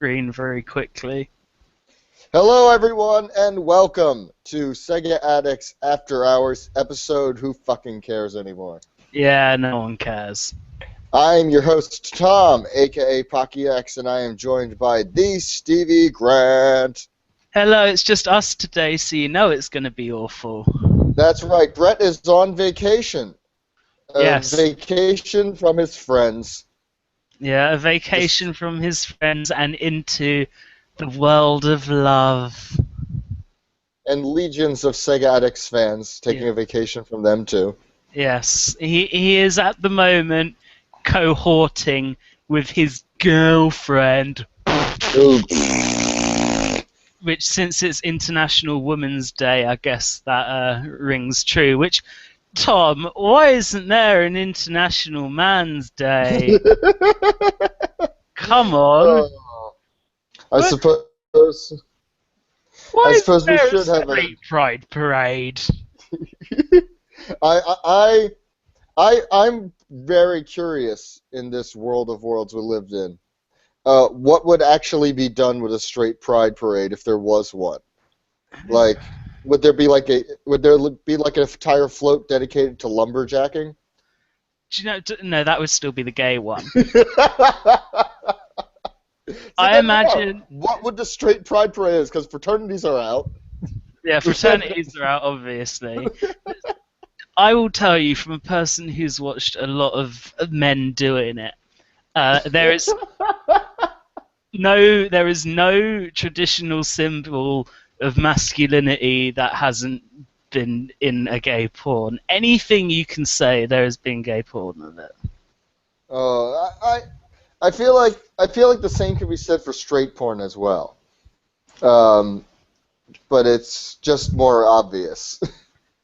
screen very quickly. Hello, everyone, and welcome to Sega Addicts After Hours episode Who Fucking Cares Anymore? Yeah, no one cares. I'm your host, Tom, aka Pocky X, and I am joined by the Stevie Grant. Hello, it's just us today, so you know it's going to be awful. That's right, Brett is on vacation. Yes. Vacation from his friends. Yeah, a vacation from his friends and into the world of love. And legions of Sega Addicts fans taking a vacation from them, too. Yes, he is at the moment cohorting with his girlfriend. Which, since it's International Women's Day, I guess that rings true. Which, Tom, why isn't there an International Man's Day? Come on. I suppose Why we there should have a straight pride parade. I'm very curious in this world of worlds we lived in. What would actually be done with a straight pride parade if there was one? Like, would there be like an entire float dedicated to lumberjacking? Do you know? No, that would still be the gay one. So I imagine. What would the straight pride parade is? Because fraternities are out. Yeah, fraternities are out, obviously. I will tell you, from a person who's watched a lot of men doing it, there is no traditional symbol of masculinity that hasn't been in a gay porn. Anything you can say, there has been gay porn of it. I feel like the same can be said for straight porn as well. But it's just more obvious.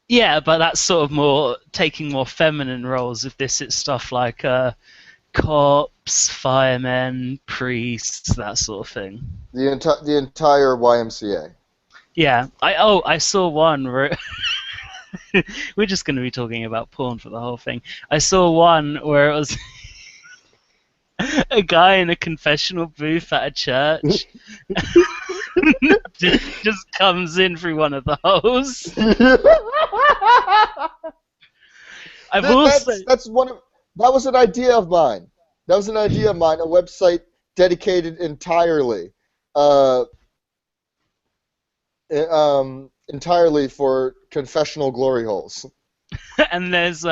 Yeah, but that's sort of more taking more feminine roles. If this, it's stuff like cops, firemen, priests, that sort of thing. The entire YMCA. Yeah, I saw one where we're just going to be talking about porn for the whole thing. I saw one where it was a guy in a confessional booth at a church just comes in through one of the holes. That was an idea of mine. A website dedicated entirely for confessional glory holes. And there's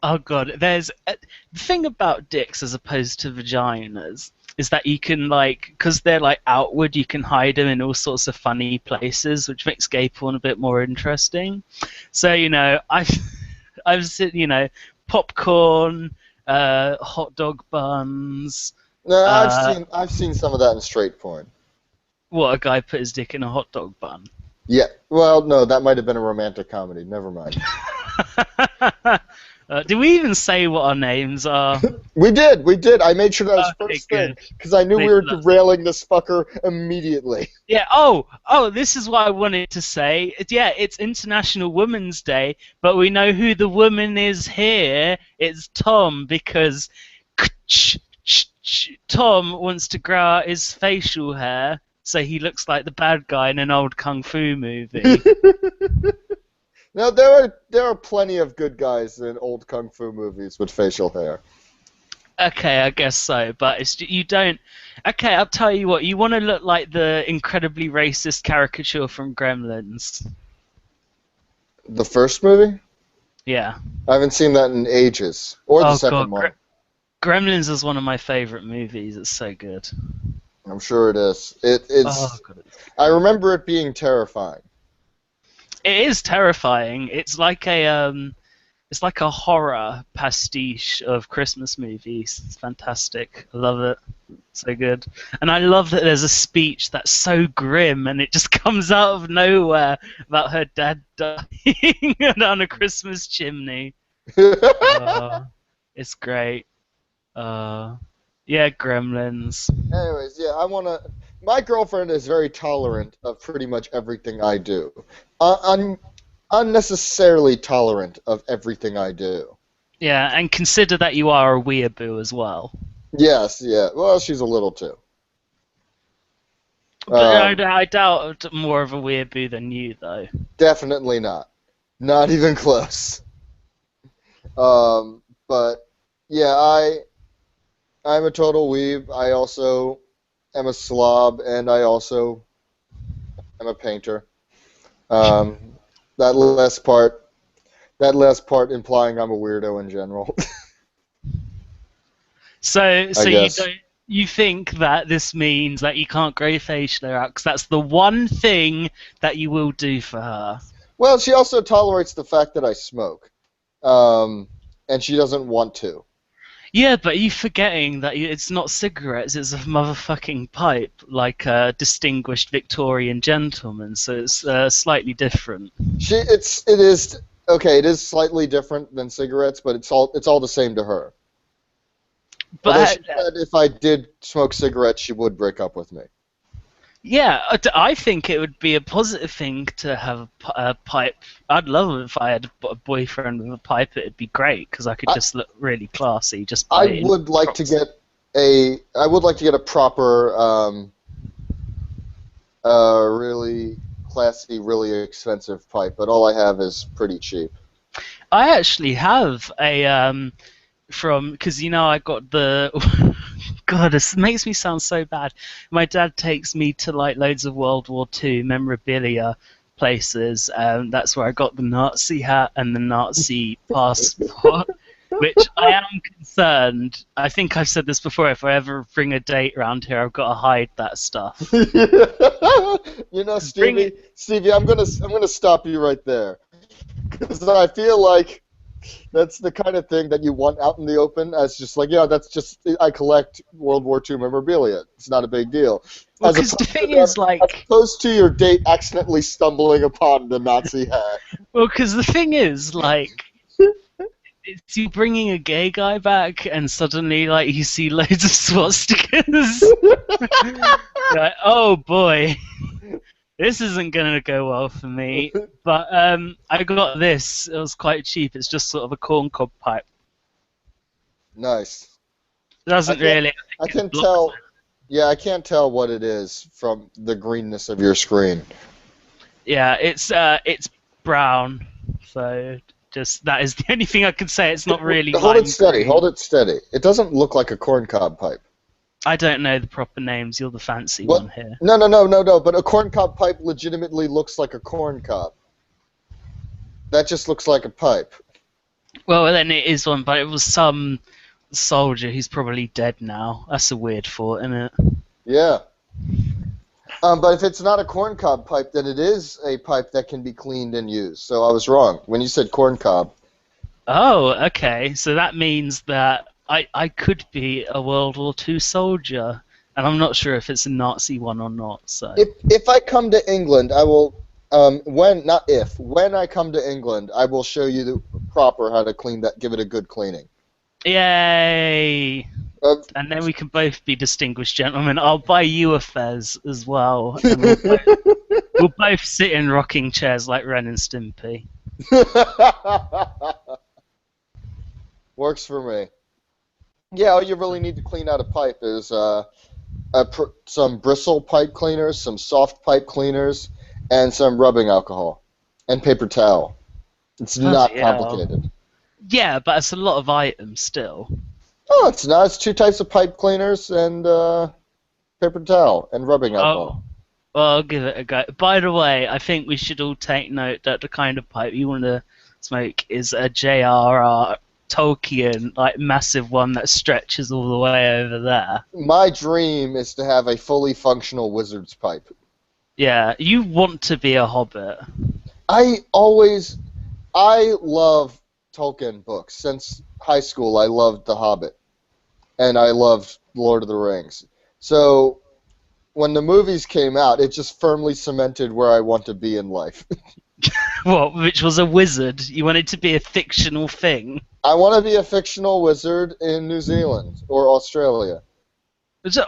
oh god, there's the thing about dicks as opposed to vaginas is that you can, like, because they're like outward, you can hide them in all sorts of funny places, which makes gay porn a bit more interesting. So, you know, I've seen, you know, popcorn, hot dog buns. No, I've seen some of that in straight porn. What, a guy put his dick in a hot dog bun? Yeah. Well, no, that might have been a romantic comedy. Never mind. Did we even say what our names are? We did. I made sure that was first thing because I knew we were derailing this fucker immediately. Yeah. Oh, this is what I wanted to say. Yeah, it's International Women's Day, but we know who the woman is here. It's Tom, because Tom wants to grow out his facial hair so he looks like the bad guy in an old kung fu movie. Now there are plenty of good guys in old kung fu movies with facial hair. Okay, I guess so, but you don't. Okay, I'll tell you what. You want to look like the incredibly racist caricature from Gremlins. The first movie? Yeah. I haven't seen that in ages. Or the second one. Gremlins is one of my favorite movies. It's so good. I'm sure it is. It's. I remember it being terrifying. It is terrifying. It's like a horror pastiche of Christmas movies. It's fantastic. I love it. So good. And I love that there's a speech that's so grim and it just comes out of nowhere about her dad dying on a Christmas chimney. It's great. Yeah, Gremlins. Anyways, yeah, my girlfriend is very tolerant of pretty much everything I do. Unnecessarily tolerant of everything I do. Yeah, and consider that you are a weeaboo as well. Yes, yeah. Well, she's a little too. But Um, I doubt more of a weeaboo than you, though. Definitely not. Not even close. But yeah, I'm a total weeb. I also am a slob, and I also am a painter. Um, that last part, that last part implying I'm a weirdo in general, So, I so you guess. don't. You think that this means that you can't grow facial hair out because that's the one thing that you will do for her. Well, she also tolerates the fact that I smoke, um, and she doesn't want to. Yeah, but you forgetting that it's not cigarettes; it's a motherfucking pipe, like a distinguished Victorian gentleman. So it's slightly different. It is okay. It is slightly different than cigarettes, but it's all the same to her. Although But she said if I did smoke cigarettes, she would break up with me. yeah, I think it would be a positive thing to have a pipe. I'd love it if I had a boyfriend with a pipe. It'd be great because I could I just look really classy just I by it in would like to proxy. get I would like to get a proper, really classy, really expensive pipe, but all I have is pretty cheap. I actually have a from because I got the God, this makes me sound so bad. My dad takes me to like loads of World War II memorabilia places. That's where I got the Nazi hat and the Nazi passport. Which I am concerned. I think I've said this before. If I ever bring a date around here, I've got to hide that stuff. Bring it. Stevie, I'm gonna stop you right there because I feel like that's the kind of thing that you want out in the open as just like, yeah, that's just I collect World War II memorabilia. It's not a big deal. Well, because the thing As is, like, opposed to your date accidentally stumbling upon the Nazi hat. well, because the thing is, like, it's you bringing a gay guy back, and suddenly, like, you see loads of swastikas. You're like, oh boy, this isn't gonna go well for me. But I got this. It was quite cheap. It's just sort of a corncob pipe. Nice. It I doesn't can't really. I I think it can blocks. tell. Yeah, I can't tell what it is from the greenness of your screen. Yeah, it's brown. So just that is the only thing I can say. It's not really Hold it lime steady. green. Hold it steady. It doesn't look like a corncob pipe. I don't know the proper names. You're the fancy What? one here. No, no, no, no, no. But a corncob pipe legitimately looks like a corncob. That just looks like a pipe. Well, then it is one, but it was some soldier who's probably dead now. That's a weird thought, isn't it? Yeah. But if it's not a corncob pipe, then it is a pipe that can be cleaned and used. So I was wrong when you said corncob. Oh, okay. So that means that I could be a World War II soldier, and I'm not sure if it's a Nazi one or not. So, If I come to England, I will. When I come to England, I will show you the proper how to clean that. Give it a good cleaning. yay! Uh, And then we can both be distinguished gentlemen. I'll buy you a fez as well, and we'll both sit in rocking chairs like Ren and Stimpy. Works for me. Yeah, all you really need to clean out a pipe is some bristle pipe cleaners, some soft pipe cleaners, and some rubbing alcohol and paper towel. It's Bloody not hell. complicated. Yeah, but it's a lot of items still. Oh, it's not. It's two types of pipe cleaners and paper towel and rubbing alcohol. Oh, well, I'll give it a go. By the way, I think we should all take note that the kind of pipe you want to smoke is a J.R.R. Tolkien, like massive one that stretches all the way over there. My dream is to have a fully functional wizard's pipe. Yeah, you want to be a hobbit. I always, I love Tolkien books. Since high school, I loved The Hobbit, and I loved Lord of the Rings. So when the movies came out, it just firmly cemented where I want to be in life. What, which was a wizard? You wanted to be a fictional thing? I want to be a fictional wizard in New Zealand or Australia.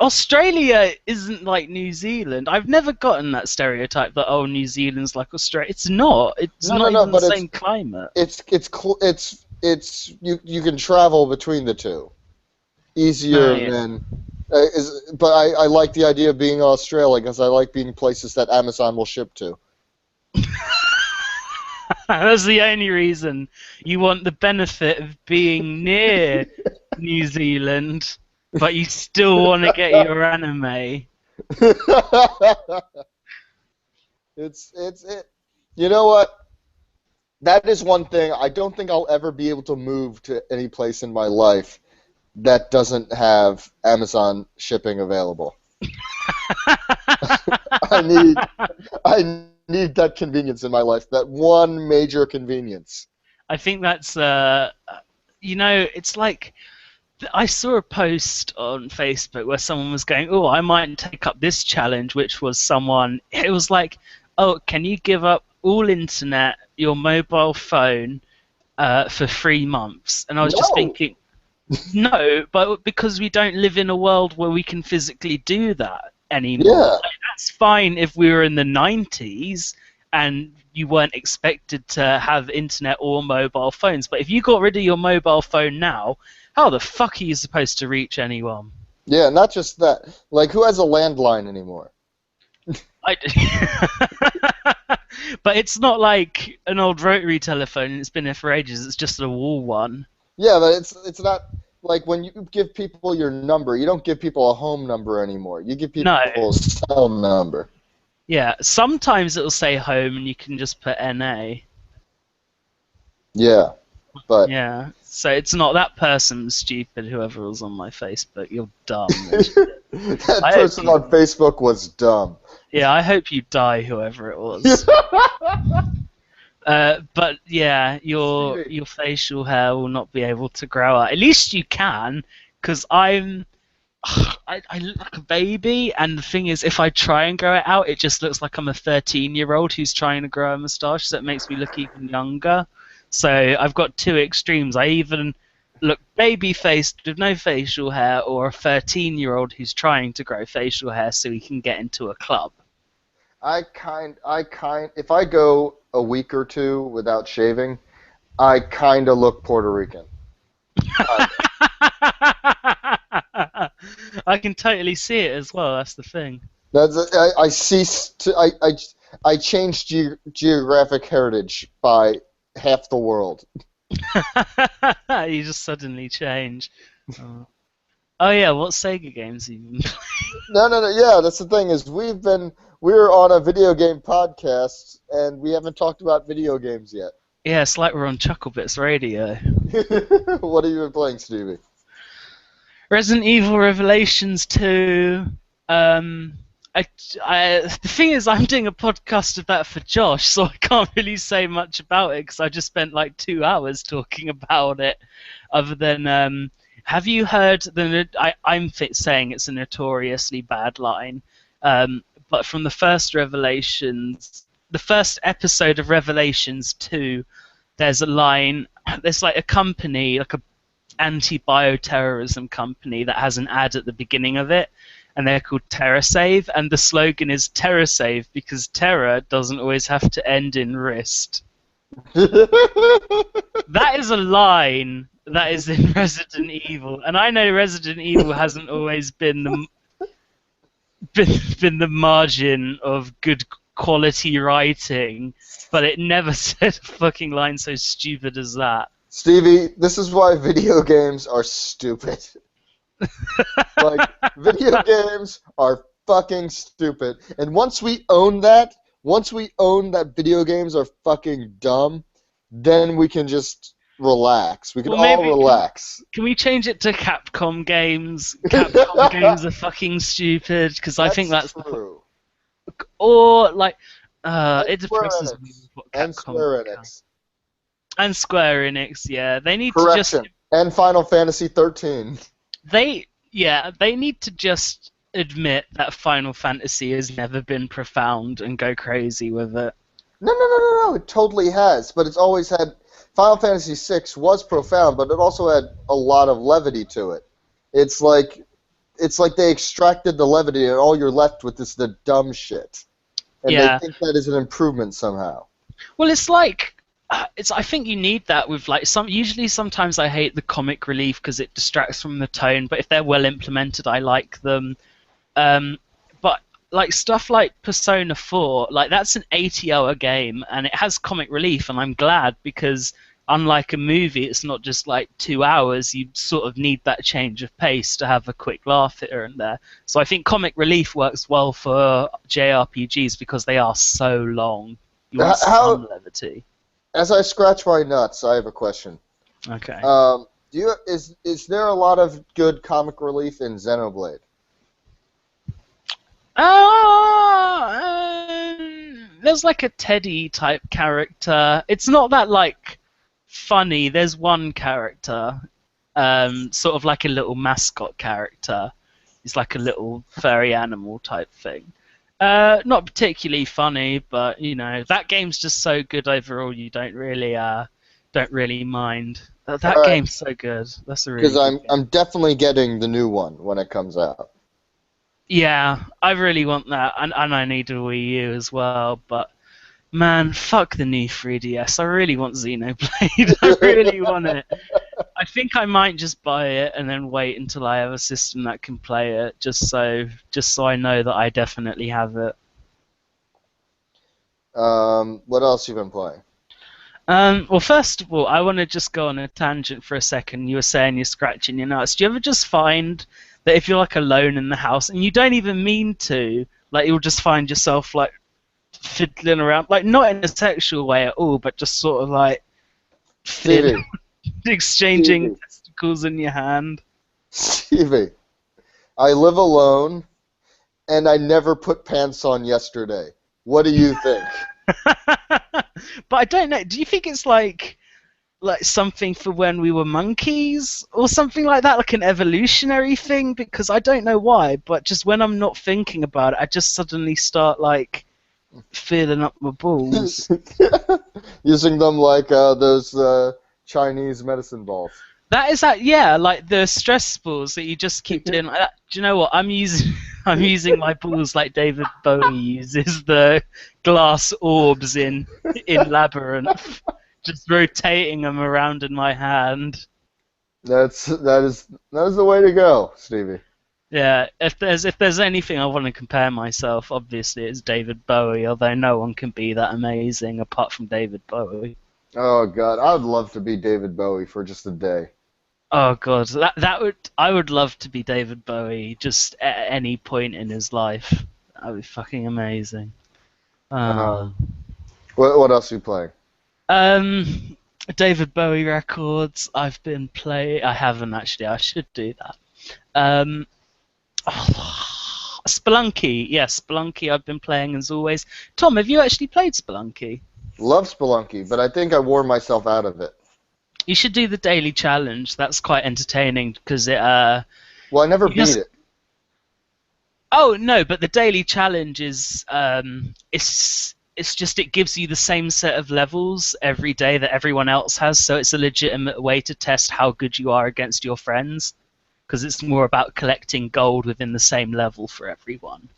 Australia isn't like New Zealand. I've never gotten that stereotype that New Zealand's like Australia. It's not. It's No, no, not no, even the but same climate. it's you can travel between the two No, easier yeah. than But I like the idea of being in Australia because I like being places that Amazon will ship to. That's the only reason you want the benefit of being near New Zealand, but you still want to get your anime. It. You know what? That is one thing. I don't think I'll ever be able to move to any place in my life that doesn't have Amazon shipping available. I need that convenience in my life. That one major convenience. I think that's it's like I saw a post on Facebook where someone was going, "Oh, I might take up this challenge," which was someone. It was like, "Oh, can you give up all internet, your mobile phone, for 3 months?" And I was just No. thinking, no, but because we don't live in a world where we can physically do that anymore. Yeah. Like, that's fine if we were in the 90s and you weren't expected to have internet or mobile phones. But if you got rid of your mobile phone now, how the fuck are you supposed to reach anyone? Yeah, not just that. Like, who has a landline anymore? But it's not like an old rotary telephone. It's been there for ages. It's just a wall one. Yeah, but it's not like when you give people your number, you don't give people a home number anymore. You give people No. a cell number. Yeah, sometimes it'll say home and you can just put NA. Yeah, but Yeah, so it's not that person stupid, whoever was on my Facebook. You're dumb. that I person hope on Facebook was dumb. Yeah, I hope you die, whoever it was. But yeah, your facial hair will not be able to grow out. At least you can, because I look like a baby, and the thing is, if I try and grow it out, it just looks like I'm a 13-year-old who's trying to grow a moustache, so it makes me look even younger. So I've got two extremes. I even look baby-faced with no facial hair, or a 13-year-old who's trying to grow facial hair so he can get into a club. If I go a week or two without shaving, I kind of look Puerto Rican. I can totally see it as well. That's the thing. I changed geographic heritage by half the world. You just suddenly change. Oh yeah, what Sega games have you been playing? No. Yeah, that's the thing is we're on a video game podcast and we haven't talked about video games yet. Yeah, it's like we're on Chucklebits Radio. What have you been playing, Stevie? Resident Evil Revelations 2. The thing is, I'm doing a podcast of that for Josh, so I can't really say much about it because I just spent like 2 hours talking about it. Other than, have you heard I'm saying it's a notoriously bad line, but from the first Revelations, the first episode of Revelations 2, there's a line. There's like a company, like a anti-bioterrorism company that has an ad at the beginning of it, and they're called TerraSave, and the slogan is TerraSave because terror doesn't always have to end in wrist. That is a line that is in Resident Evil, and I know Resident Evil hasn't always been the margin of good quality writing, but it never said a fucking line so stupid as that. Stevie, this is why video games are stupid. Like, video games are fucking stupid. And once we own that video games are fucking dumb, then we can just relax. We can all relax. Can we change it to Capcom games? Capcom games are fucking stupid, because I think that's true. Or, like, it depresses me what Capcom and Square Enix. And Square Enix, yeah. They need Correction. to just... And Final Fantasy 13. They need to just admit that Final Fantasy has never been profound and go crazy with it. No, it totally has. But it's always had... Final Fantasy VI was profound, but it also had a lot of levity to it. It's like they extracted the levity and all you're left with is the dumb shit. And they think that is an improvement somehow. Well, it's like I think you need that with like usually sometimes I hate the comic relief because it distracts from the tone, but if they're well implemented I like them. But like stuff like Persona 4, like that's an 80-hour game and it has comic relief, and I'm glad because unlike a movie, it's not just like 2 hours. You sort of need that change of pace to have a quick laugh here and there. So I think comic relief works well for JRPGs because they are so long. You want How, some levity. as I scratch my nuts, I have a question. Okay. Is there a lot of good comic relief in Xenoblade? There's like a Teddy type character. It's not that like funny. There's one character, sort of like a little mascot character. He's like a little furry animal type thing. Not particularly funny, but you know that game's just so good overall. You don't really mind. That All right, game's so good. That's a because really good game. I'm definitely getting the new one when it comes out. Yeah, I really want that, and I need a Wii U as well. But man, fuck the new 3DS. I really want Xenoblade. I really want it. I think I might just buy it and then wait until I have a system that can play it, just so I know that I definitely have it. What else you been playing? Well, first of all, I want to just go on a tangent for a second. You were saying you're scratching your nuts. Do you ever just find that if you're like alone in the house and you don't even mean to, like you'll just find yourself like fiddling around, like not in a sexual way at all, but just sort of like Stevie, exchanging Stevie, testicles in your hand? Stevie. I live alone, and I never put pants on yesterday. What do you think? But I don't know. Do you think it's like something for when we were monkeys or something like that, like an evolutionary thing? Because I don't know why, but just when I'm not thinking about it, I just suddenly start like feeling up my balls. Using them like those Chinese medicine balls. That is that, yeah, like the stress balls that you just keep doing like that. Do you know what? I'm using I'm using my balls like David Bowie uses the glass orbs in Labyrinth, just rotating them around in my hand. That is the way to go, Stevie. Yeah, if there's anything I want to compare myself, obviously it's David Bowie. Although no one can be that amazing apart from David Bowie. Oh God, I would love to be David Bowie for just a day. Oh god, I would love to be David Bowie just at any point in his life. That would be fucking amazing. Uh, Um, what else are you playing? um, David Bowie records. I've been playing. I haven't actually. I should do that. Um, Spelunky. Yes, Spelunky. I've been playing as always. Tom, have you actually played Spelunky? Love Spelunky, but I think I wore myself out of it. You should do the daily challenge. That's quite entertaining because it Well, I never you beat just it. Oh no, but the daily challenge is it's just it gives you the same set of levels every day that everyone else has, so it's a legitimate way to test how good you are against your friends because it's more about collecting gold within the same level for everyone.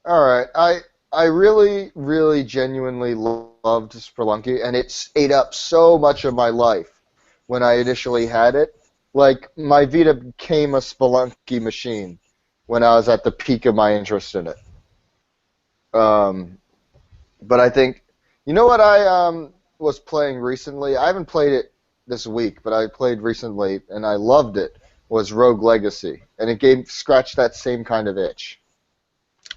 All right, I really, really, genuinely loved Spelunky, and it ate up so much of my life when I initially had it. Like my Vita became a Spelunky machine when I was at the peak of my interest in it. Um, but I think, you know what I was playing recently? I haven't played it this week, but I played recently and I loved it. Was Rogue Legacy, and it gave scratched that same kind of itch.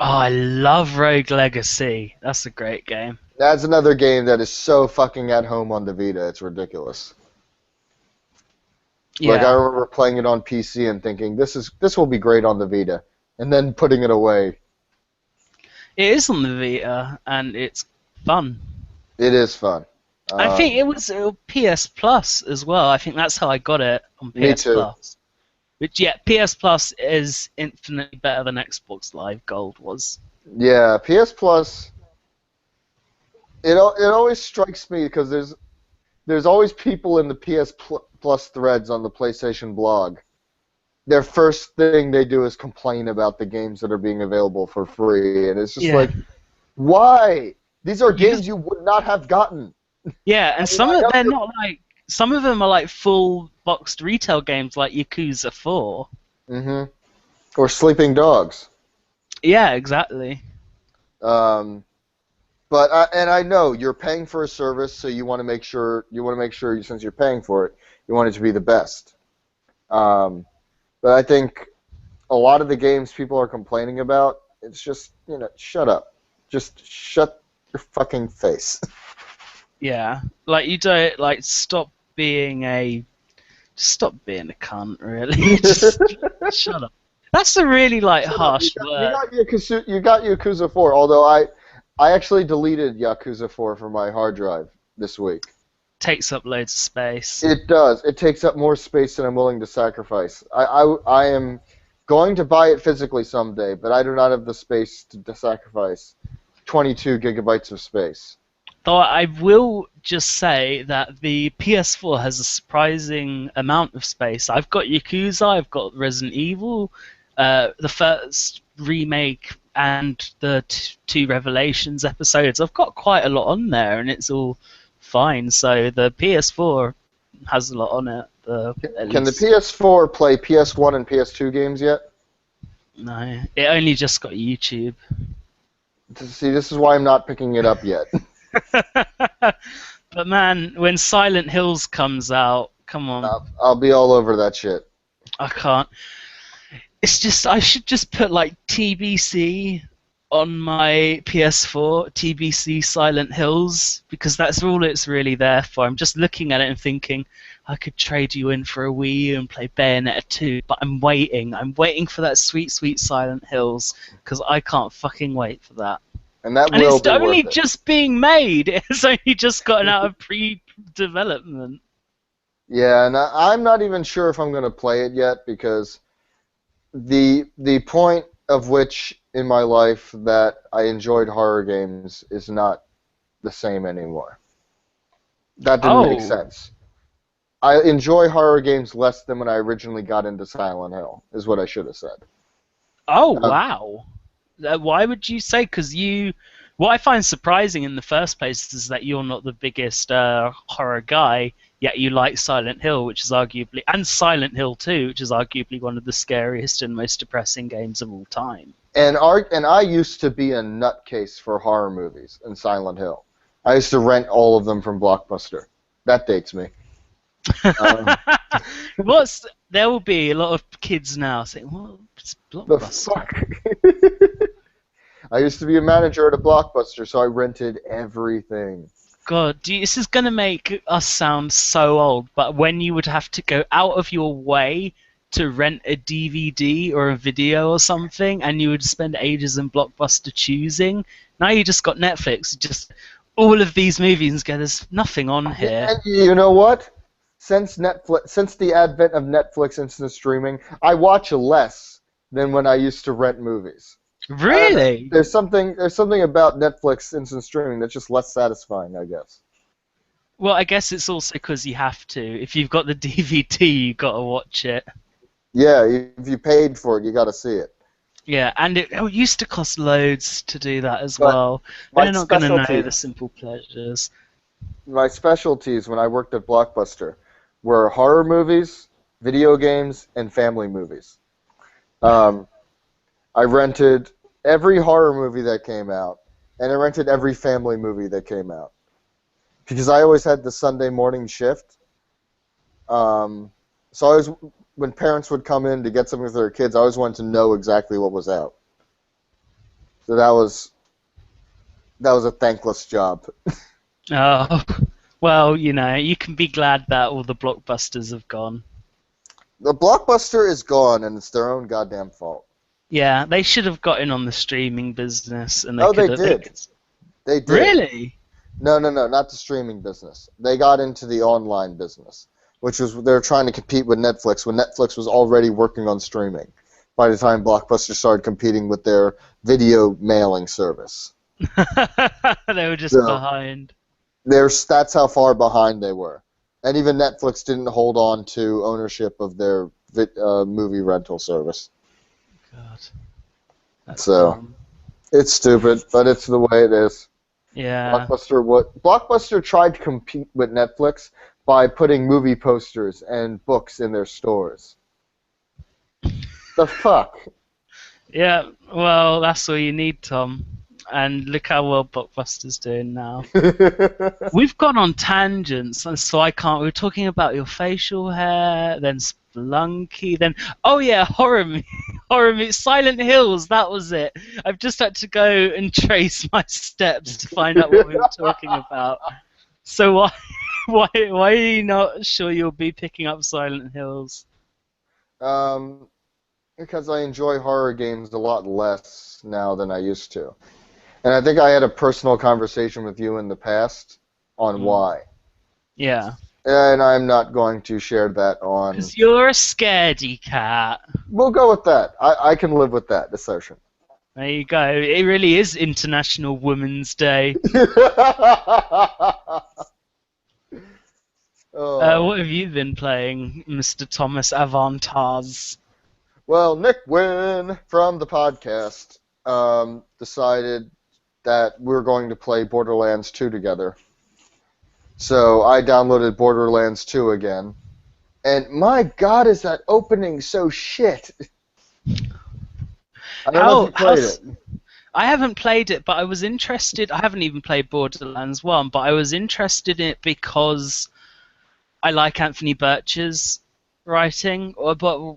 Oh, I love Rogue Legacy. That's a great game. That's another game that is so fucking at home on the Vita. It's ridiculous. Like I Yeah, remember playing it on PC and thinking this will be great on the Vita, and then putting it away. it is on the Vita and it's fun. It is fun. I think Um, it was PS Plus as well. I think that's how I got it on Me PS too. Plus. Which, yeah, PS Plus is infinitely better than Xbox Live Gold was. Yeah, PS Plus. It always strikes me because there's always people in the Plus threads on the PlayStation blog. Their first thing they do is complain about the games that are being available for free, and it's just Yeah. like, why? These are You just, games you would not have gotten. Yeah, I and mean, I know they're not like some of them are like full boxed retail games like Yakuza 4. Mm-hmm. Or sleeping dogs. Yeah, exactly. Um, and I know you're paying for a service, so you want to make sure since you're paying for it, you want it to be the best. Um, but I think a lot of the games people are complaining about, it's just shut up, just shut your fucking face. Yeah. Like you don't like stop being a cunt, really. Just shut up. That's a really like Shut up. harsh word. You got Yakuza 4. Although I actually deleted Yakuza 4 from my hard drive this week. Takes up loads of space. It does. It takes up more space than I'm willing to sacrifice. I am going to buy it physically someday, but I do not have the space to sacrifice 22 gigabytes of space. Though I will just say that the PS4 has a surprising amount of space. I've got Yakuza, I've got Resident Evil, the first remake, and the two Revelations episodes. I've got quite a lot on there, and it's all fine. So the PS4 has a lot on it. At Can the least PS4 play PS1 and PS2 games yet? no, it only just got YouTube. See, this is why I'm not picking it up yet. But man, when Silent Hills comes out, come on, I'll be all over that shit. I can't. It's just I should just put like TBC on my PS4, TBC Silent Hills, because that's all it's really there for. I'm just looking at it and thinking I could trade you in for a Wii U and play Bayonetta 2, but I'm waiting. I'm waiting for that sweet, sweet Silent Hills because I can't fucking wait for that. And that And will it's be only worth it. just being made. It's only just gotten out of pre-development. Yeah, and I'm not even sure if I'm going to play it yet because the point of which in my life that I enjoyed horror games is not the same anymore. That didn't make Oh, sense. I enjoy horror games less than when I originally got into Silent Hill, is what I should have said. oh Um, wow. Why would you say? Because what I find surprising in the first place is that you're not the biggest horror guy, yet you like Silent Hill, which is arguably, and Silent Hill 2, which is arguably one of the scariest and most depressing games of all time. and I used to be a nutcase for horror movies in Silent Hill. I used to rent all of them from Blockbuster. That dates me. Um, There will be a lot of kids now saying, "Well, it's the Blockbuster." fuck? I used to be a manager at a Blockbuster, so I rented everything. God, this is going to make us sound so old, but when you would have to go out of your way to rent a DVD or a video or something, and you would spend ages in Blockbuster choosing, now you just got Netflix, just all of these movies and go, there's nothing on here. And you know what? Since the advent of Netflix instant streaming, I watch less than when I used to rent movies. I don't know. Really? There's something about Netflix instant streaming that's just less satisfying, I guess. Well, I guess it's also because you have to. If you've got the DVD, you got to watch it. Yeah, if you paid for it, you got to see it. Yeah, and it used to cost loads to do that as But well. my They're not going to know the specialties, simple pleasures. my specialties when I worked at Blockbuster were horror movies, video games, and family movies. Um, I rented every horror movie that came out, and I rented every family movie that came out because I always had the Sunday morning shift. So when parents would come in to get something for their kids, I always wanted to know exactly what was out. So that was a thankless job. Oh, well, you can be glad that all the blockbusters have gone. The Blockbuster is gone, and it's their own goddamn fault. Yeah, they should have gotten on the streaming business, and they No, could they have. did. They did. Really? No, not the streaming business. They got into the online business, which was they were trying to compete with Netflix when Netflix was already working on streaming. By the time Blockbuster started competing with their video mailing service, They were just so behind. that's how far behind they were. And even Netflix didn't hold on to ownership of their movie rental service. God, that's So dumb. it's stupid, but it's the way it is. Yeah. Blockbuster tried to compete with Netflix by putting movie posters and books in their stores. The fuck? Yeah, well, that's all you need, Tom. And look how well Blockbuster's doing now. We've gone on tangents, and so I can't. We were talking about your facial hair, then Splunky, then oh yeah, horror movie, Silent Hills. That was it. I've just had to go and trace my steps to find out what we were talking about. So why, why are you not sure you'll be picking up Silent Hills? um, because I enjoy horror games a lot less now than I used to. And I think I had a personal conversation with you in the past on Mm. why. Yeah, And I'm not going to share that on. because you're a scaredy cat. We'll go with that. I can live with that assertion. There you go. It really is International Women's Day. Oh. What have you been playing, Mr. Thomas Avantaz? Well, Nick Wynn from the podcast decided that we're going to play Borderlands 2 together. So I downloaded Borderlands 2 again. And my god, is that opening so shit. I don't know if you played it. I haven't played it, but I was interested. I haven't even played Borderlands 1, but I was interested in it because I like Anthony Birch's writing, but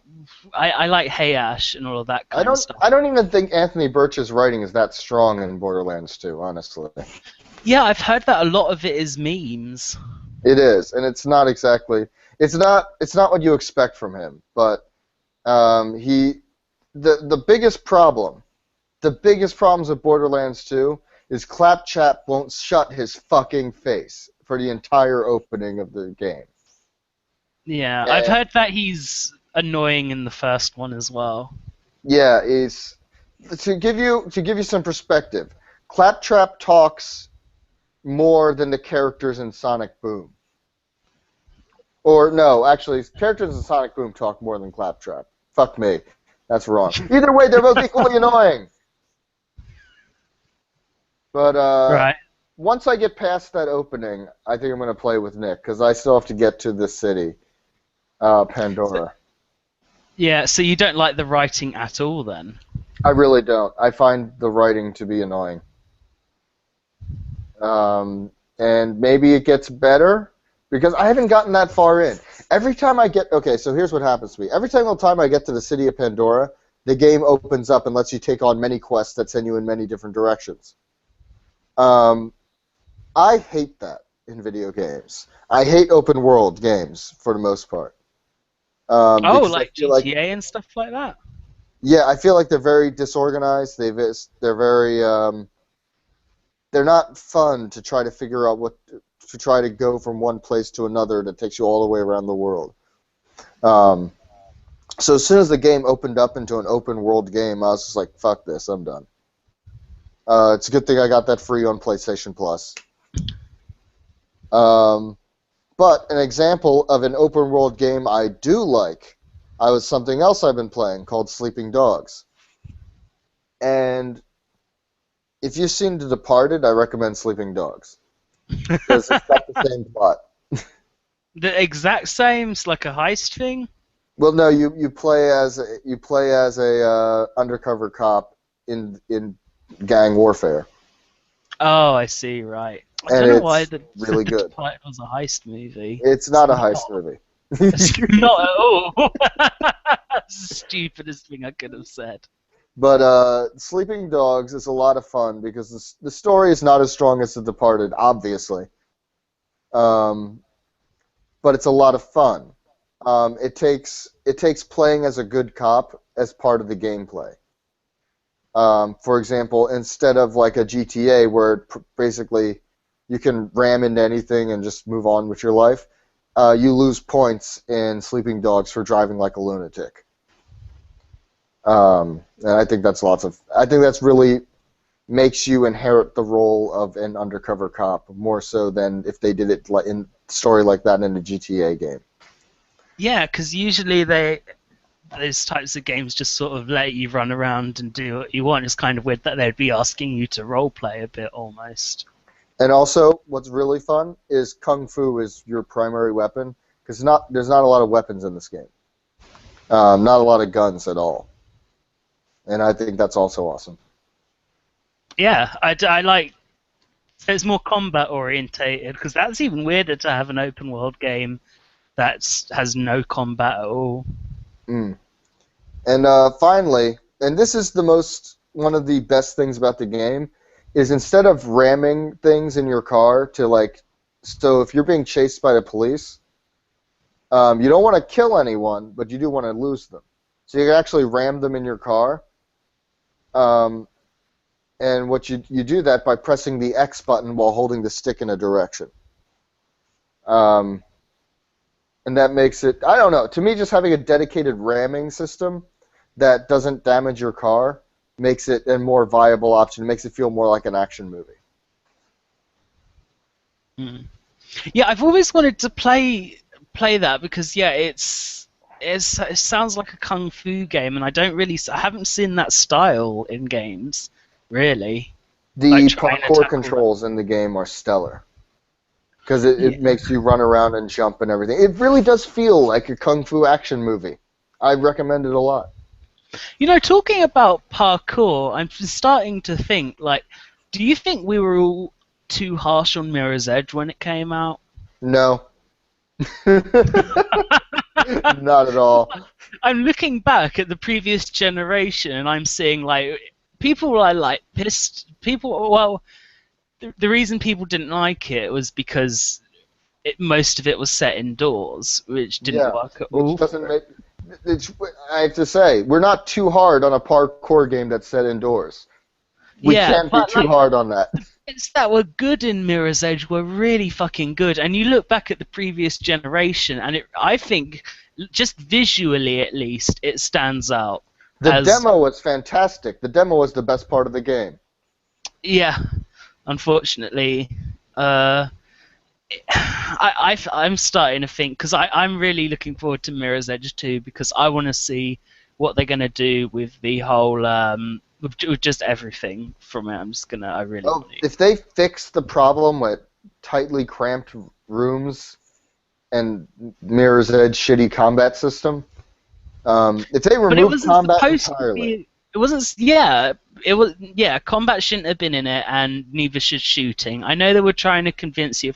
I like Hey Ash and all of that kind of stuff. I don't even think Anthony Birch's writing is that strong in Borderlands 2, honestly. Yeah, I've heard that a lot of it is memes. It is, and it's not exactly. It's not what you expect from him. But the biggest problems of Borderlands 2 is Claptrap won't shut his fucking face for the entire opening of the game. Yeah, I've heard that he's annoying in the first one as well. Yeah, to give you some perspective. Claptrap talks more than the characters in Sonic Boom. Or no, actually, characters in Sonic Boom talk more than Claptrap. Fuck me, that's wrong. Either way, they're both equally annoying. But Right. once I get past that opening, I think I'm going to play with Nick because I still have to get to this city, Pandora. Yeah, so you don't like the writing at all then? I really don't. I find the writing to be annoying. And maybe it gets better because I haven't gotten that far in. Every time I get... Okay, so here's what happens to me. Every single time I get to the city of Pandora, the game opens up and lets you take on many quests that send you in many different directions. I hate that in video games. I hate open world games for the most part. Like GTA and stuff like that? Yeah, I feel like they're very disorganized. They're very they're not fun to try to figure out to try to go from one place to another that takes you all the way around the world. So as soon as the game opened up into an open world game, I was just like, fuck this, I'm done. It's a good thing I got that free on PlayStation Plus. But an example of an open world game I do like, was something else I've been playing called Sleeping Dogs. And if you've seen The Departed, I recommend Sleeping Dogs. Because it's got the same plot. The exact same? It's like a heist thing? Well, no, you play as a undercover cop in gang warfare. Oh, I see, right. I And don't know it's why the really good. Departed was a heist movie. It's not a heist movie. It's not at all. That's the stupidest thing I could have said. But Sleeping Dogs is a lot of fun because the story is not as strong as The Departed, obviously. But it's a lot of fun. It takes playing as a good cop as part of the gameplay. For example, instead of like a GTA where basically you can ram into anything and just move on with your life, you lose points in Sleeping Dogs for driving like a lunatic. And I think that's really makes you inherit the role of an undercover cop more so than if they did it in a story like that in a GTA game. Yeah, because usually those types of games just sort of let you run around and do what you want. It's kind of weird that they'd be asking you to roleplay a bit almost. And also, what's really fun is Kung Fu is your primary weapon, because there's not a lot of weapons in this game. Not a lot of guns at all. And I think that's also awesome. Yeah, I like. So it's more combat orientated because that's even weirder to have an open world game that has no combat at all. Mm. And finally, and this is one of the best things about the game, is instead of ramming things in your car to so if you're being chased by the police, you don't want to kill anyone, but you do want to lose them. So you can actually ram them in your car. And what you do that by pressing the X button while holding the stick in a direction. And that makes it, I don't know, to me just having a dedicated ramming system that doesn't damage your car makes it a more viable option. It makes it feel more like an action movie. Mm. Yeah, I've always wanted to play that because it sounds like a kung fu game, and I haven't seen that style in games, really. The Like trying to parkour tackle controls in the game are stellar. Because it Yeah. makes you run around and jump and everything. It really does feel like a kung fu action movie. I recommend it a lot. Talking about parkour, I'm starting to think, do you think we were all too harsh on Mirror's Edge when it came out? No. Not at all. I'm looking back at the previous generation and I'm seeing people were pissed. The reason people didn't like it was because most of it was set indoors, which didn't work at all. Which doesn't make. I have to say, we're not too hard on a parkour game that's set indoors. We can't be too hard on that. The bits that were good in Mirror's Edge were really fucking good, and you look back at the previous generation, and I think, just visually at least, it stands out. The demo was fantastic. The demo was the best part of the game. Yeah, unfortunately. I'm starting to think, because I'm really looking forward to Mirror's Edge 2, because I want to see what they're going to do with the whole, with just everything from it. I really want to. If they fix the problem with tightly cramped rooms and Mirror's Edge shitty combat system, if they remove combat entirely. Combat shouldn't have been in it, and neither should shooting. I know they were trying to convince you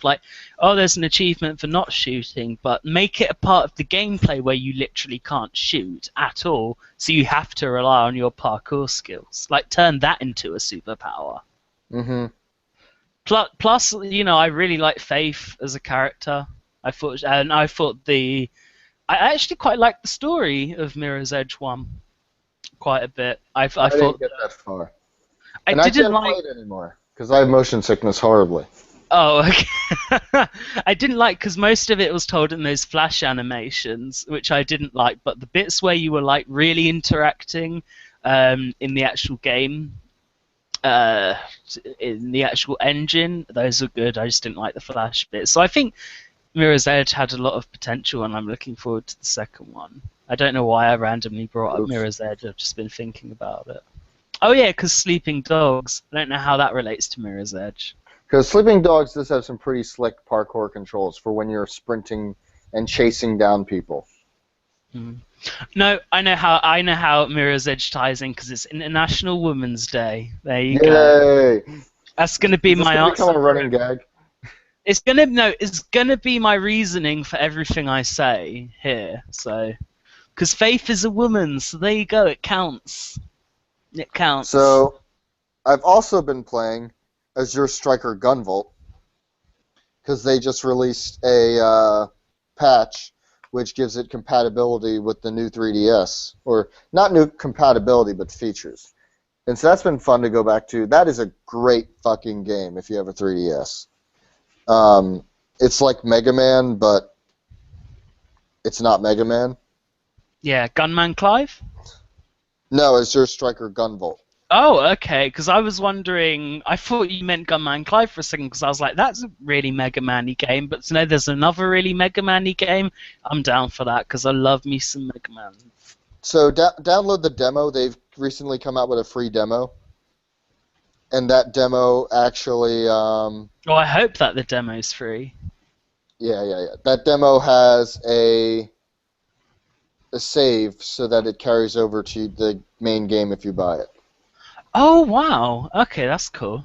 of there's an achievement for not shooting, but make it a part of the gameplay where you literally can't shoot at all, so you have to rely on your parkour skills. Turn that into a superpower. Mm-hmm. Plus, I really like Faith as a character. I actually quite liked the story of Mirror's Edge 1 quite a bit. I didn't get that far. I can't play it anymore because I have motion sickness horribly. Oh, okay. I didn't like because most of it was told in those flash animations, which I didn't like. But the bits where you were really interacting in the actual game, in the actual engine, those were good. I just didn't like the flash bits. So I think Mirror's Edge had a lot of potential, and I'm looking forward to the second one. I don't know why I randomly brought up Mirror's Edge. I've just been thinking about it. Oh yeah, because Sleeping Dogs. I don't know how that relates to Mirror's Edge. Because Sleeping Dogs does have some pretty slick parkour controls for when you're sprinting and chasing down people. No, I know how Mirror's Edge ties in because it's International Women's Day. There you go. That's going to be my answer. Become a running gag. It's gonna be my reasoning for everything I say here. So, because Faith is a woman, so there you go. It counts. It counts. So, I've also been playing Azure Striker Gunvolt because they just released a patch which gives it compatibility with the new 3DS, or not new compatibility, but features. And so that's been fun to go back to. That is a great fucking game if you have a 3DS. It's like Mega Man, but it's not Mega Man. Yeah, Gunman Clive? No, Azure Striker Gunvolt. Oh, okay, because I was wondering, I thought you meant Gunman Clive for a second, because I was like, that's a really Mega Man-y game, but no, there's another really Mega Man-y game. I'm down for that, because I love me some Mega Man. So download the demo. They've recently come out with a free demo. and that demo actually, Oh, I hope that the demo's free. yeah. That demo has a save so that it carries over to the main game if you buy it. Oh wow. Okay, that's cool.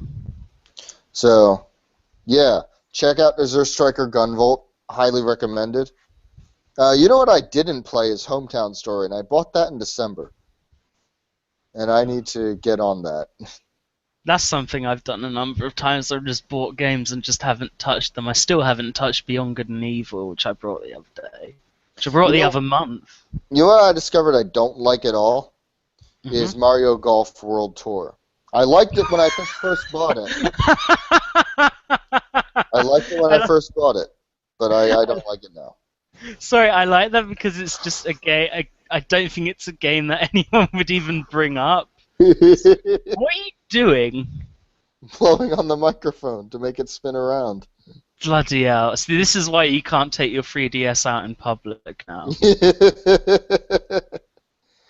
So, yeah, check out Azure Striker Gunvolt. Highly recommended. You know what I didn't play is Hometown Story, and I bought that in December. And I need to get on that. That's something I've done a number of times. I've just bought games and just haven't touched them. I still haven't touched Beyond Good and Evil, which I brought the other day. Which I brought You the know, other month. you know what I discovered I don't like at all Hmm. is Mario Golf World Tour. I liked it when I first bought it. I liked it when I first bought it, but I don't like it now. Sorry, I like that because it's just a game. I don't think it's a game that anyone would even bring up. What are you doing? Blowing on the microphone to make it spin around. Bloody hell. See, this is why you can't take your 3DS out in public now.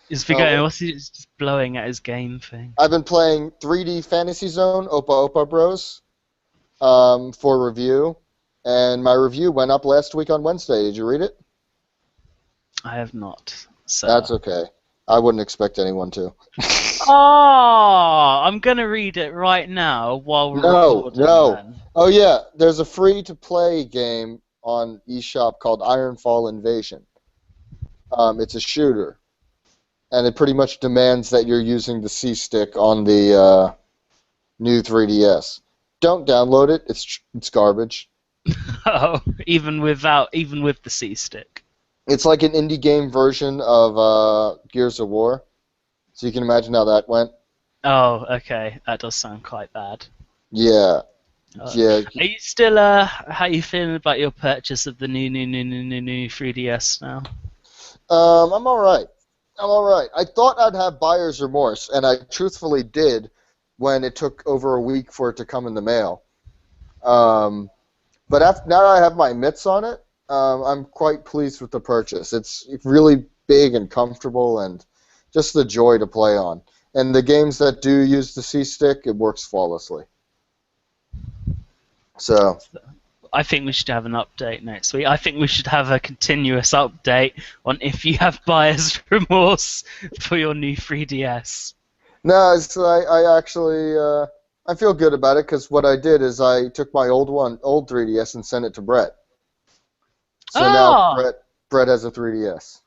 Is because what's he just blowing at his game thing? I've been playing 3D Fantasy Zone, Opa Opa Bros, for review, and my review went up last week on Wednesday. Did you read it? I have not. So. That's okay. I wouldn't expect anyone to. Oh, I'm gonna read it right now while we're recording. No. Then. Oh yeah, there's a free-to-play game on eShop called Ironfall Invasion. It's a shooter, and it pretty much demands that you're using the C-stick on the new 3DS. Don't download it. It's garbage. Oh, even with the C stick. It's like an indie game version of Gears of War, so you can imagine how that went. Oh, okay, that does sound quite bad. Yeah, yeah. Are you still how are you feeling about your purchase of the new 3DS now? I'm all right. I thought I'd have buyer's remorse, and I truthfully did when it took over a week for it to come in the mail. But now that I have my mitts on it, I'm quite pleased with the purchase. It's really big and comfortable, and just the joy to play on. And the games that do use the C-stick, it works flawlessly. So I think we should have an update next week. I think we should have a continuous update on if you have buyer's remorse for your new 3DS. no, I actually I feel good about it because what I did is I took my old 3DS, and sent it to Brett. So now Brett has a 3DS.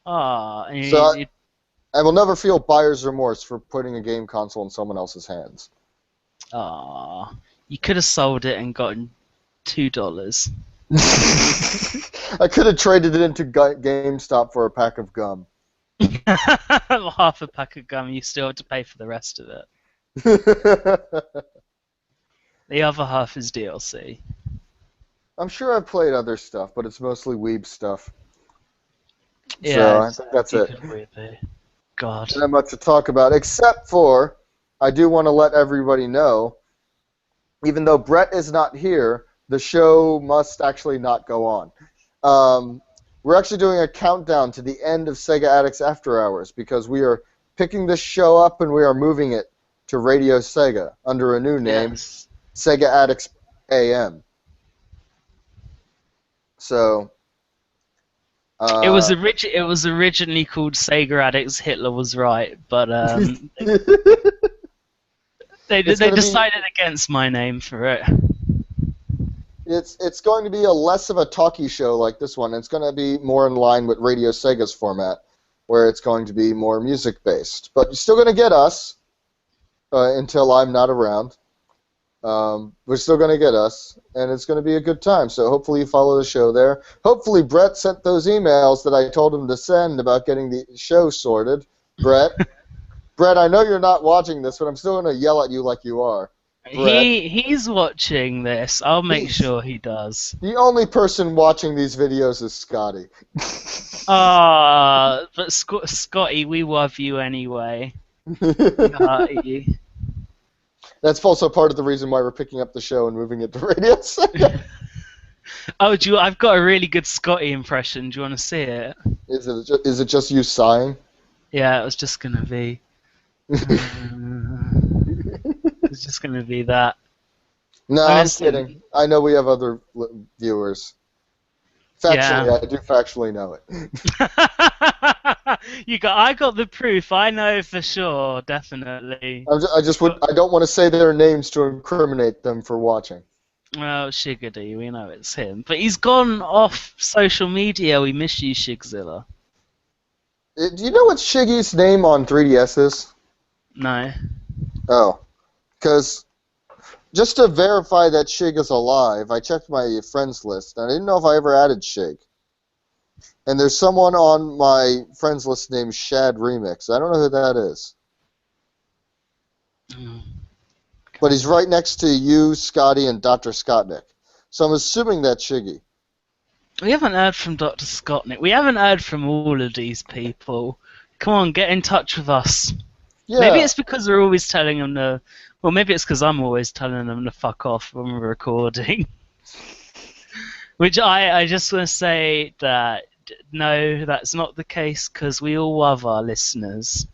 So I will never feel buyer's remorse for putting a game console in someone else's hands. You could have sold it and gotten $2. I could have traded it into GameStop for a pack of gum. Half a pack of gum, you still have to pay for the rest of it. The other half is DLC. I'm sure I've played other stuff, but it's mostly weeb stuff. Yeah, so I think that's it. God. Not much to talk about, except for I do want to let everybody know, even though Brett is not here, the show must actually not go on. We're actually doing a countdown to the end of Sega Addicts After Hours because we are picking this show up and we are moving it to Radio Sega under a new name, Yes. Sega Addicts AM. So it was originally called Sega Addicts. Hitler was right, but they decided against my name for it. It's going to be a less of a talkie show like this one. It's going to be more in line with Radio Sega's format, where it's going to be more music based. But you're still going to get us until I'm not around. We're still going to get us, and it's going to be a good time. So hopefully you follow the show there. Hopefully Brett sent those emails that I told him to send about getting the show sorted. Brett, I know you're not watching this, but I'm still going to yell at you like you are. He's watching this. I'll make sure he does. The only person watching these videos is Scotty. But Scotty, we love you anyway. That's also part of the reason why we're picking up the show and moving it to Radio Sega. Oh, I've got a really good Scotty impression. Do you want to see it? Is it just you sighing? Yeah, it was just gonna be. It's just going to be that. No, I'm kidding. Honestly, I know we have other viewers. Factually, yeah. I do factually know it. I got the proof. I know for sure, definitely. I don't want to say their names to incriminate them for watching. Well, Shiggity, we know it's him. But he's gone off social media. We miss you, Shigzilla. Do you know what Shiggy's name on 3DS is? No. Oh, because just to verify that Shig is alive, I checked my friends list, and I didn't know if I ever added Shig. And there's someone on my friends list named Shad Remix. I don't know who that is. Mm. But he's right next to you, Scotty, and Dr. Scottnick. So I'm assuming that's Shiggy. We haven't heard from Dr. Scottnick. We haven't heard from all of these people. Come on, get in touch with us. Yeah. Maybe it's because we're always telling them to... Well, maybe it's because I'm always telling them to fuck off when we're recording. Which I just want to say that, no, that's not the case, because we all love our listeners.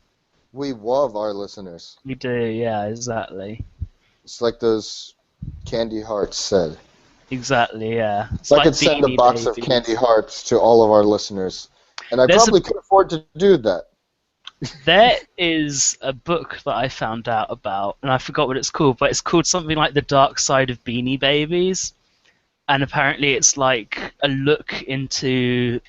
We love our listeners. We do, yeah, exactly. It's like those candy hearts said. Exactly, yeah. It's I like could send a Beanie box of Babies. candy hearts to all of our listeners. And I There's probably could afford to do that. There is a book that I found out about, and I forgot what it's called, but it's called something like The Dark Side of Beanie Babies. And apparently it's like a look into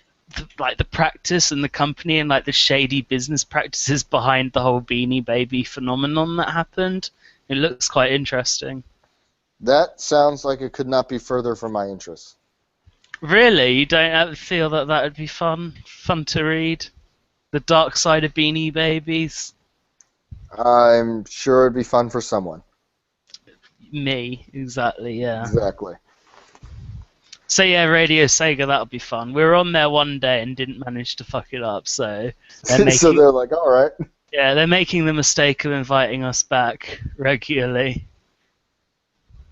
the practice and the company and like the shady business practices behind the whole Beanie Baby phenomenon that happened. It looks quite interesting. That sounds like it could not be further from my interests. Really? You don't ever feel that that would be fun to read? The Dark Side of Beanie Babies? I'm sure it'd be fun for someone. Me, exactly, yeah. Exactly. So yeah, Radio Sega, that'll be fun. We were on there one day and didn't manage to fuck it up, so So they're like, all right. yeah, they're making the mistake of inviting us back regularly.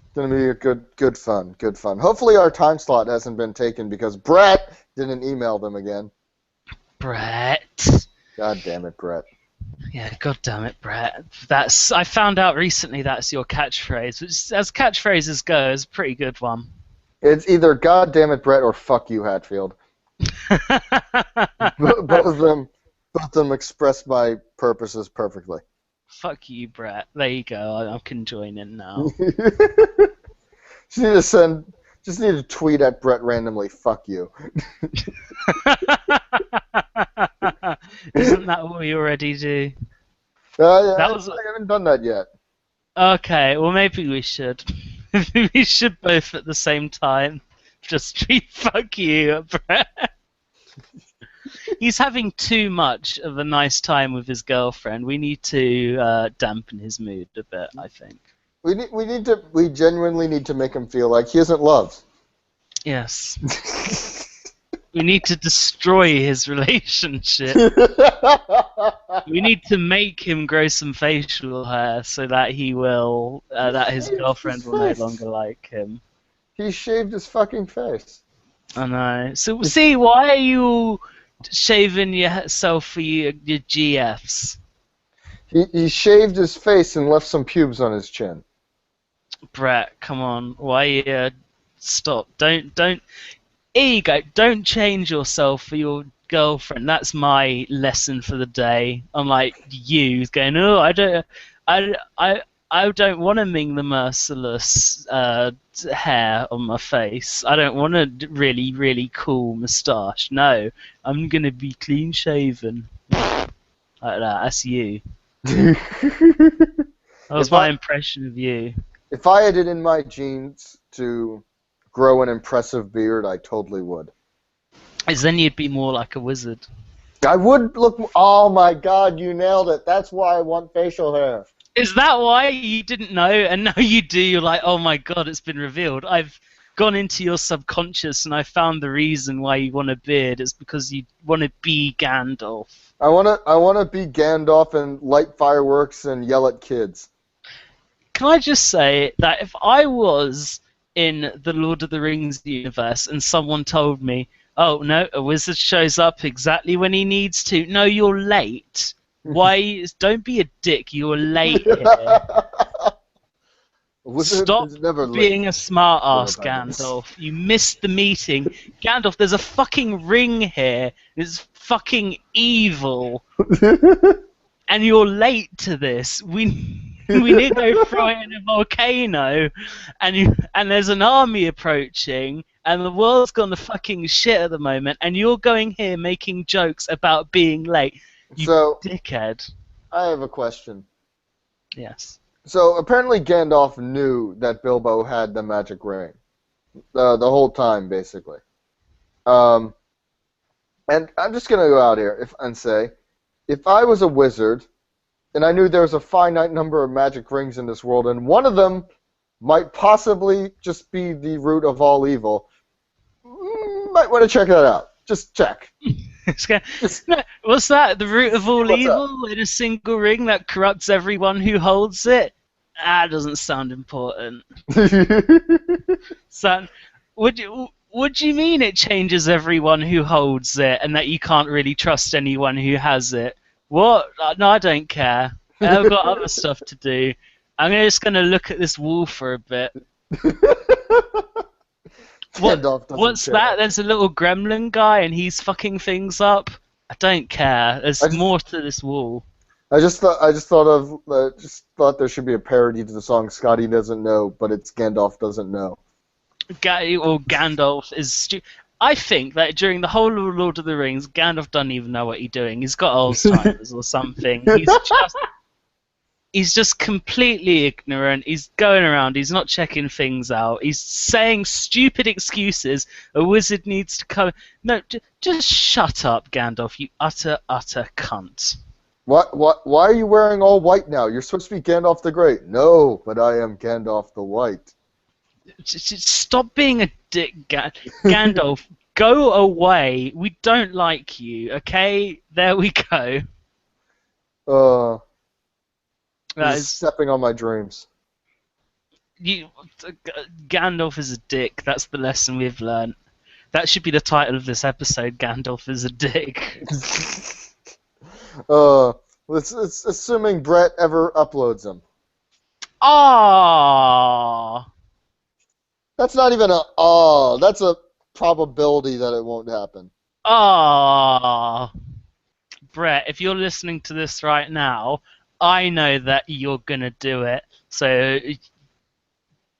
It's gonna be a good fun. Hopefully our time slot hasn't been taken because Brett didn't email them again. Brett. God damn it, Brett. Yeah, god damn it, Brett. I found out recently that's your catchphrase, which as catchphrases go is a pretty good one. It's either God damn it, Brett, or fuck you, Hatfield. Both of them express my purposes perfectly. Fuck you, Brett. There you go. I can join in now. Just need to tweet at Brett randomly. Fuck you. Isn't that what we already do? Yeah, I haven't done that yet. Okay, well maybe we should. We should both at the same time just tweet fuck you, Brett. He's having too much of a nice time with his girlfriend. We need to dampen his mood a bit, I think. We genuinely need to make him feel like he isn't loved. Yes. We need to destroy his relationship. We need to make him grow some facial hair so that that his girlfriend will no longer like him. He shaved his fucking face. I know. So see, why are you shaving yourself for your GFs? He shaved his face and left some pubes on his chin. Brett, come on. Why stop. Don't here you go. Don't change yourself for your girlfriend. That's my lesson for the day. Unlike you going, oh, I don't want to Ming the Merciless hair on my face. I don't want a really, really cool moustache. No, I'm going to be clean shaven. Like that. That's you. That was my impression of you. If I had it in my genes to grow an impressive beard, I totally would. Because then you'd be more like a wizard. I would look... Oh my god, you nailed it. That's why I want facial hair. Is that why you didn't know? And now you do. You're like, oh my god, it's been revealed. I've gone into your subconscious and I found the reason why you want a beard. It's because you want to be Gandalf. I wanna be Gandalf and light fireworks and yell at kids. Can I just say that if I was in the Lord of the Rings universe and someone told me, oh no, a wizard shows up exactly when he needs to. No, you're late. Why? Don't be a dick. You're late here. wizard Stop is never being late. a smart ass, Whatever that is. Gandalf. You missed the meeting. Gandalf, there's a fucking ring here. It's fucking evil. And you're late to this. We need to go throw it in a volcano, and there's an army approaching, and the world's gone to fucking shit at the moment, and you're going here making jokes about being late. You So, dickhead. I have a question. Yes. So, apparently Gandalf knew that Bilbo had the magic ring. The whole time, basically. Um, and I'm just going to go out here and say, if I was a wizard, and I knew there was a finite number of magic rings in this world, and one of them might possibly just be the root of all evil, might want to check that out. Just check. What's that? The root of all What's evil in a single ring that corrupts everyone who holds it? Ah, doesn't sound important. Son, what do you mean it changes everyone who holds it and that you can't really trust anyone who has it? What? No, I don't care. I've got other stuff to do. I'm just going to look at this wall for a bit. What's care. that? There's a little gremlin guy and he's fucking things up. I don't care. There's more to this wall. I just thought there should be a parody to the song Scotty Doesn't Know, but it's Gandalf Doesn't Know. Gandalf is I think that during the whole of Lord of the Rings, Gandalf doesn't even know what he's doing. He's got Alzheimer's or something. He's just completely ignorant. He's going around. He's not checking things out. He's saying stupid excuses. A wizard needs to come. No, just shut up, Gandalf. You utter cunt. What? Why are you wearing all white now? You're supposed to be Gandalf the Great. No, but I am Gandalf the White. Just stop being a dick, Gandalf. Go away. We don't like you. Okay, there we go. That is stepping on my dreams. Gandalf is a dick. That's the lesson we've learned. That should be the title of this episode. Gandalf is a dick. It's assuming Brett ever uploads them. Ah. That's not even that's a probability that it won't happen. Ah. Brett, if you're listening to this right now, I know that you're gonna do it. So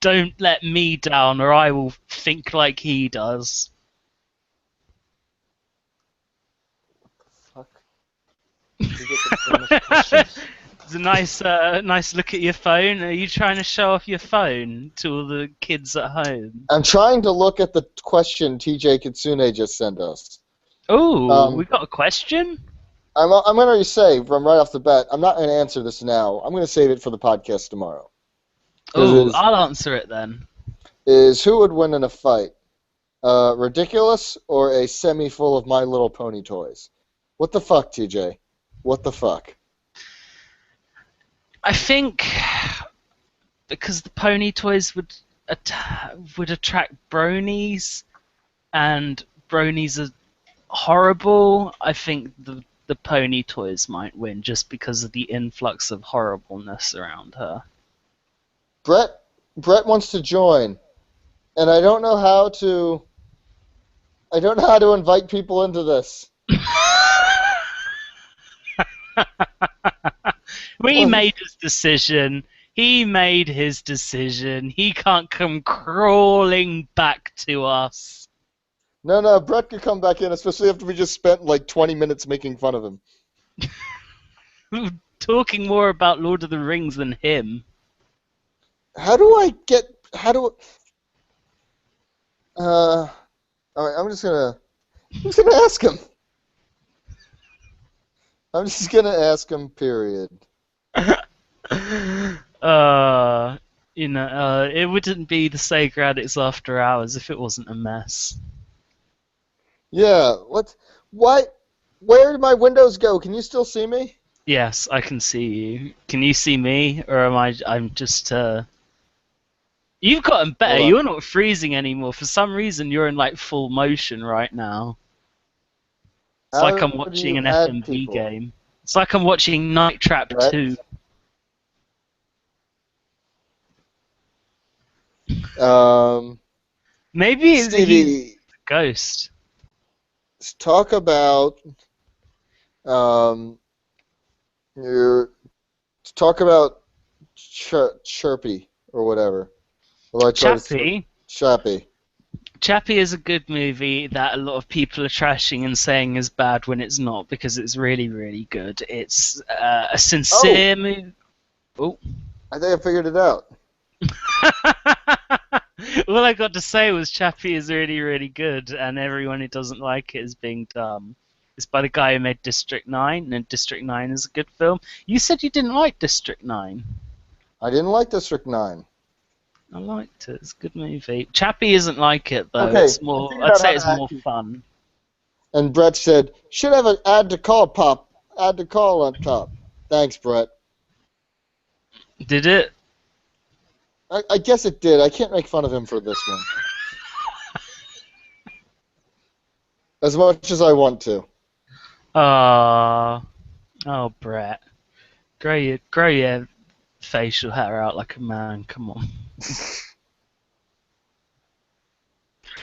don't let me down, or I will think like he does. It's a nice look at your phone. Are you trying to show off your phone to all the kids at home? I'm trying to look at the question TJ Kitsune just sent us. Oh, we got a question? I'm going to say from right off the bat, I'm not going to answer this now. I'm going to save it for the podcast tomorrow. Oh, I'll answer it then. Is who would win in a fight? Ridiculous or a semi full of My Little Pony toys? What the fuck, TJ? What the fuck? I think because the pony toys would attract bronies, and bronies are horrible. I think the pony toys might win just because of the influx of horribleness around her. Brett wants to join, and I don't know how to invite people into this. He made his decision. He can't come crawling back to us. No, Brett could come back in, especially after we just spent like 20 minutes making fun of him. Talking more about Lord of the Rings than him. Alright, I'm just gonna ask him. I'm just gonna ask him, period. It wouldn't be the Sega Addicts After Hours if it wasn't a mess. Yeah, where did my windows go? Can you still see me? Yes, I can see you. Can you see me? Or I'm just, You've gotten better. You're not freezing anymore. For some reason, you're in, like, full motion right now. It's like I'm watching an FMV game. It's like I'm watching Night Trap 2. Maybe he's Stevie, a ghost. let's talk about um, your talk about Chirpy or whatever. Well, I try to Chappie. Chappie. Chappie is a good movie that a lot of people are trashing and saying is bad when it's not, because it's really, really good. It's a sincere movie. Oh. I think I figured it out. All I got to say was Chappie is really, really good, and everyone who doesn't like it is being dumb. It's by the guy who made District 9, and District 9 is a good film. You said you didn't like District 9. I didn't like District 9. I liked it. It's a good movie. Chappie isn't like it, though. Okay, It's more. I'd say it's more fun. And Brett said, should have an add to call on top. Thanks, Brett. Did it? I guess it did. I can't make fun of him for this one. As much as I want to. Oh, Brett. Grow your facial hair out like a man. Come on.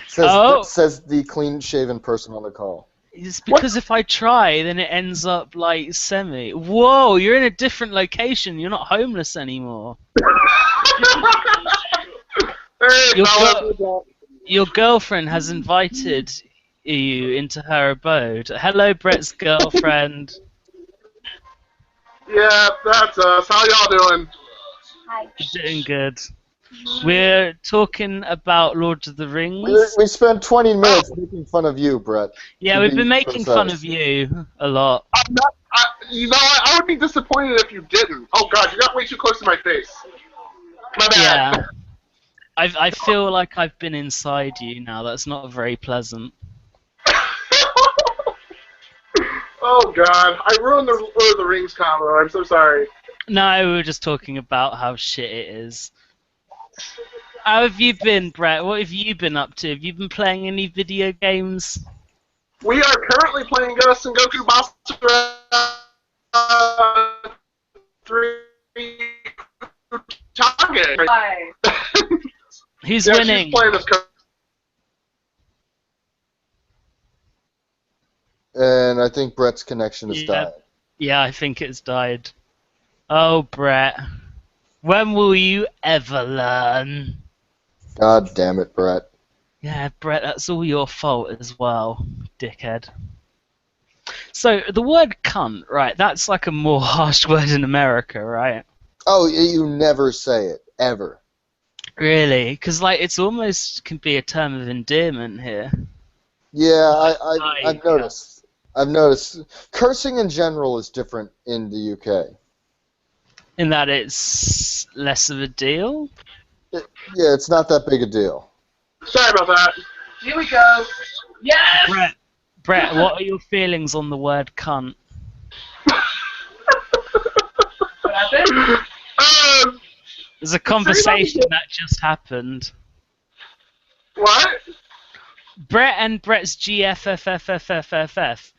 Says the clean-shaven person on the call. It's because if I try, then it ends up like semi. Whoa, you're in a different location. You're not homeless anymore. Your girlfriend has invited you into her abode. Hello, Brett's girlfriend. Yeah, that's us. How y'all doing? Hi. Doing good. We're talking about Lord of the Rings. We spent 20 minutes making fun of you, Brett. Yeah, we've been making fun of you a lot. I'm not. You know, I would be disappointed if you didn't. Oh God, you got way too close to my face. My bad. Yeah. I feel like I've been inside you now. That's not very pleasant. Oh God, I ruined the Lord of the Rings combo. I'm so sorry. No, we were just talking about how shit it is. How have you been, Brett? What have you been up to? Have you been playing any video games? We are currently playing Ghost and Goku Monster 3 Kutage. Who's Yeah, winning? she's playing this. And I think Brett's connection has died. Yeah, I think it's died. Oh, Brett. When will you ever learn? God damn it, Brett. Yeah, Brett, that's all your fault as well, dickhead. So, the word cunt, right, that's like a more harsh word in America, right? Oh, you never say it, ever. Really? Because, like, it's almost can be a term of endearment here. Yeah, I've noticed. I've noticed. Cursing in general is different in the UK. In that it's less of a deal? Yeah, it's not that big a deal. Sorry about that. Here we go. Yes! Brett, what are your feelings on the word cunt? What happened? There's a conversation that just happened. What? Brett and Brett's GFFFFFFF.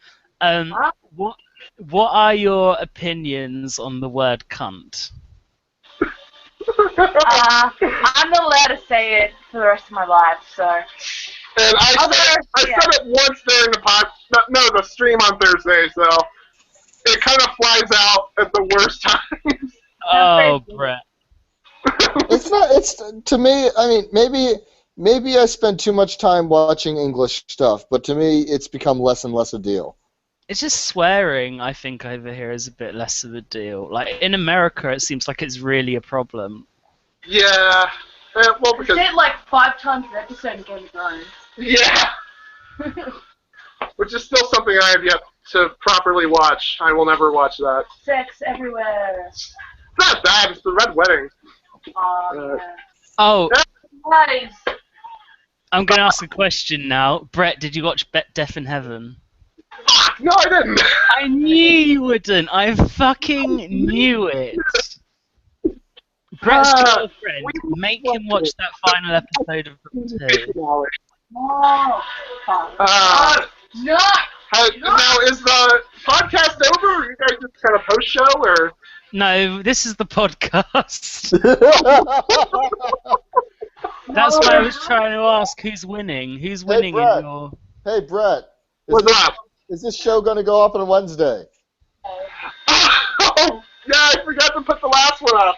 What are your opinions on the word cunt? I'm not allowed to say it for the rest of my life, so. And I said it once during the stream on Thursday, so it kind of flies out at the worst times. Oh, Brett. It's not. It's to me. I mean, maybe I spend too much time watching English stuff, but to me, it's become less and less a deal. It's just swearing, I think, over here is a bit less of a deal. Like, in America, it seems like it's really a problem. Yeah. Well, because... I said it like 5 times an episode in Game of Thrones. Yeah. Which is still something I have yet to properly watch. I will never watch that. Sex everywhere. It's not bad, it's the Red Wedding. Yeah. Oh, Nice. I'm going to ask a question now. Brett, did you watch Death in Heaven? No, I didn't. I knew you wouldn't. I fucking knew it. Brett's girlfriend, make him watch that final episode of the 2. Oh. No. Now, is the podcast over, or are you guys just kind of post-show, or...? No, this is the podcast. That's why I was trying to ask who's winning. Who's winning in Brett. your... Hey, Brett. What's up? Is this show going to go up on Wednesday? Oh, yeah, I forgot to put the last one up.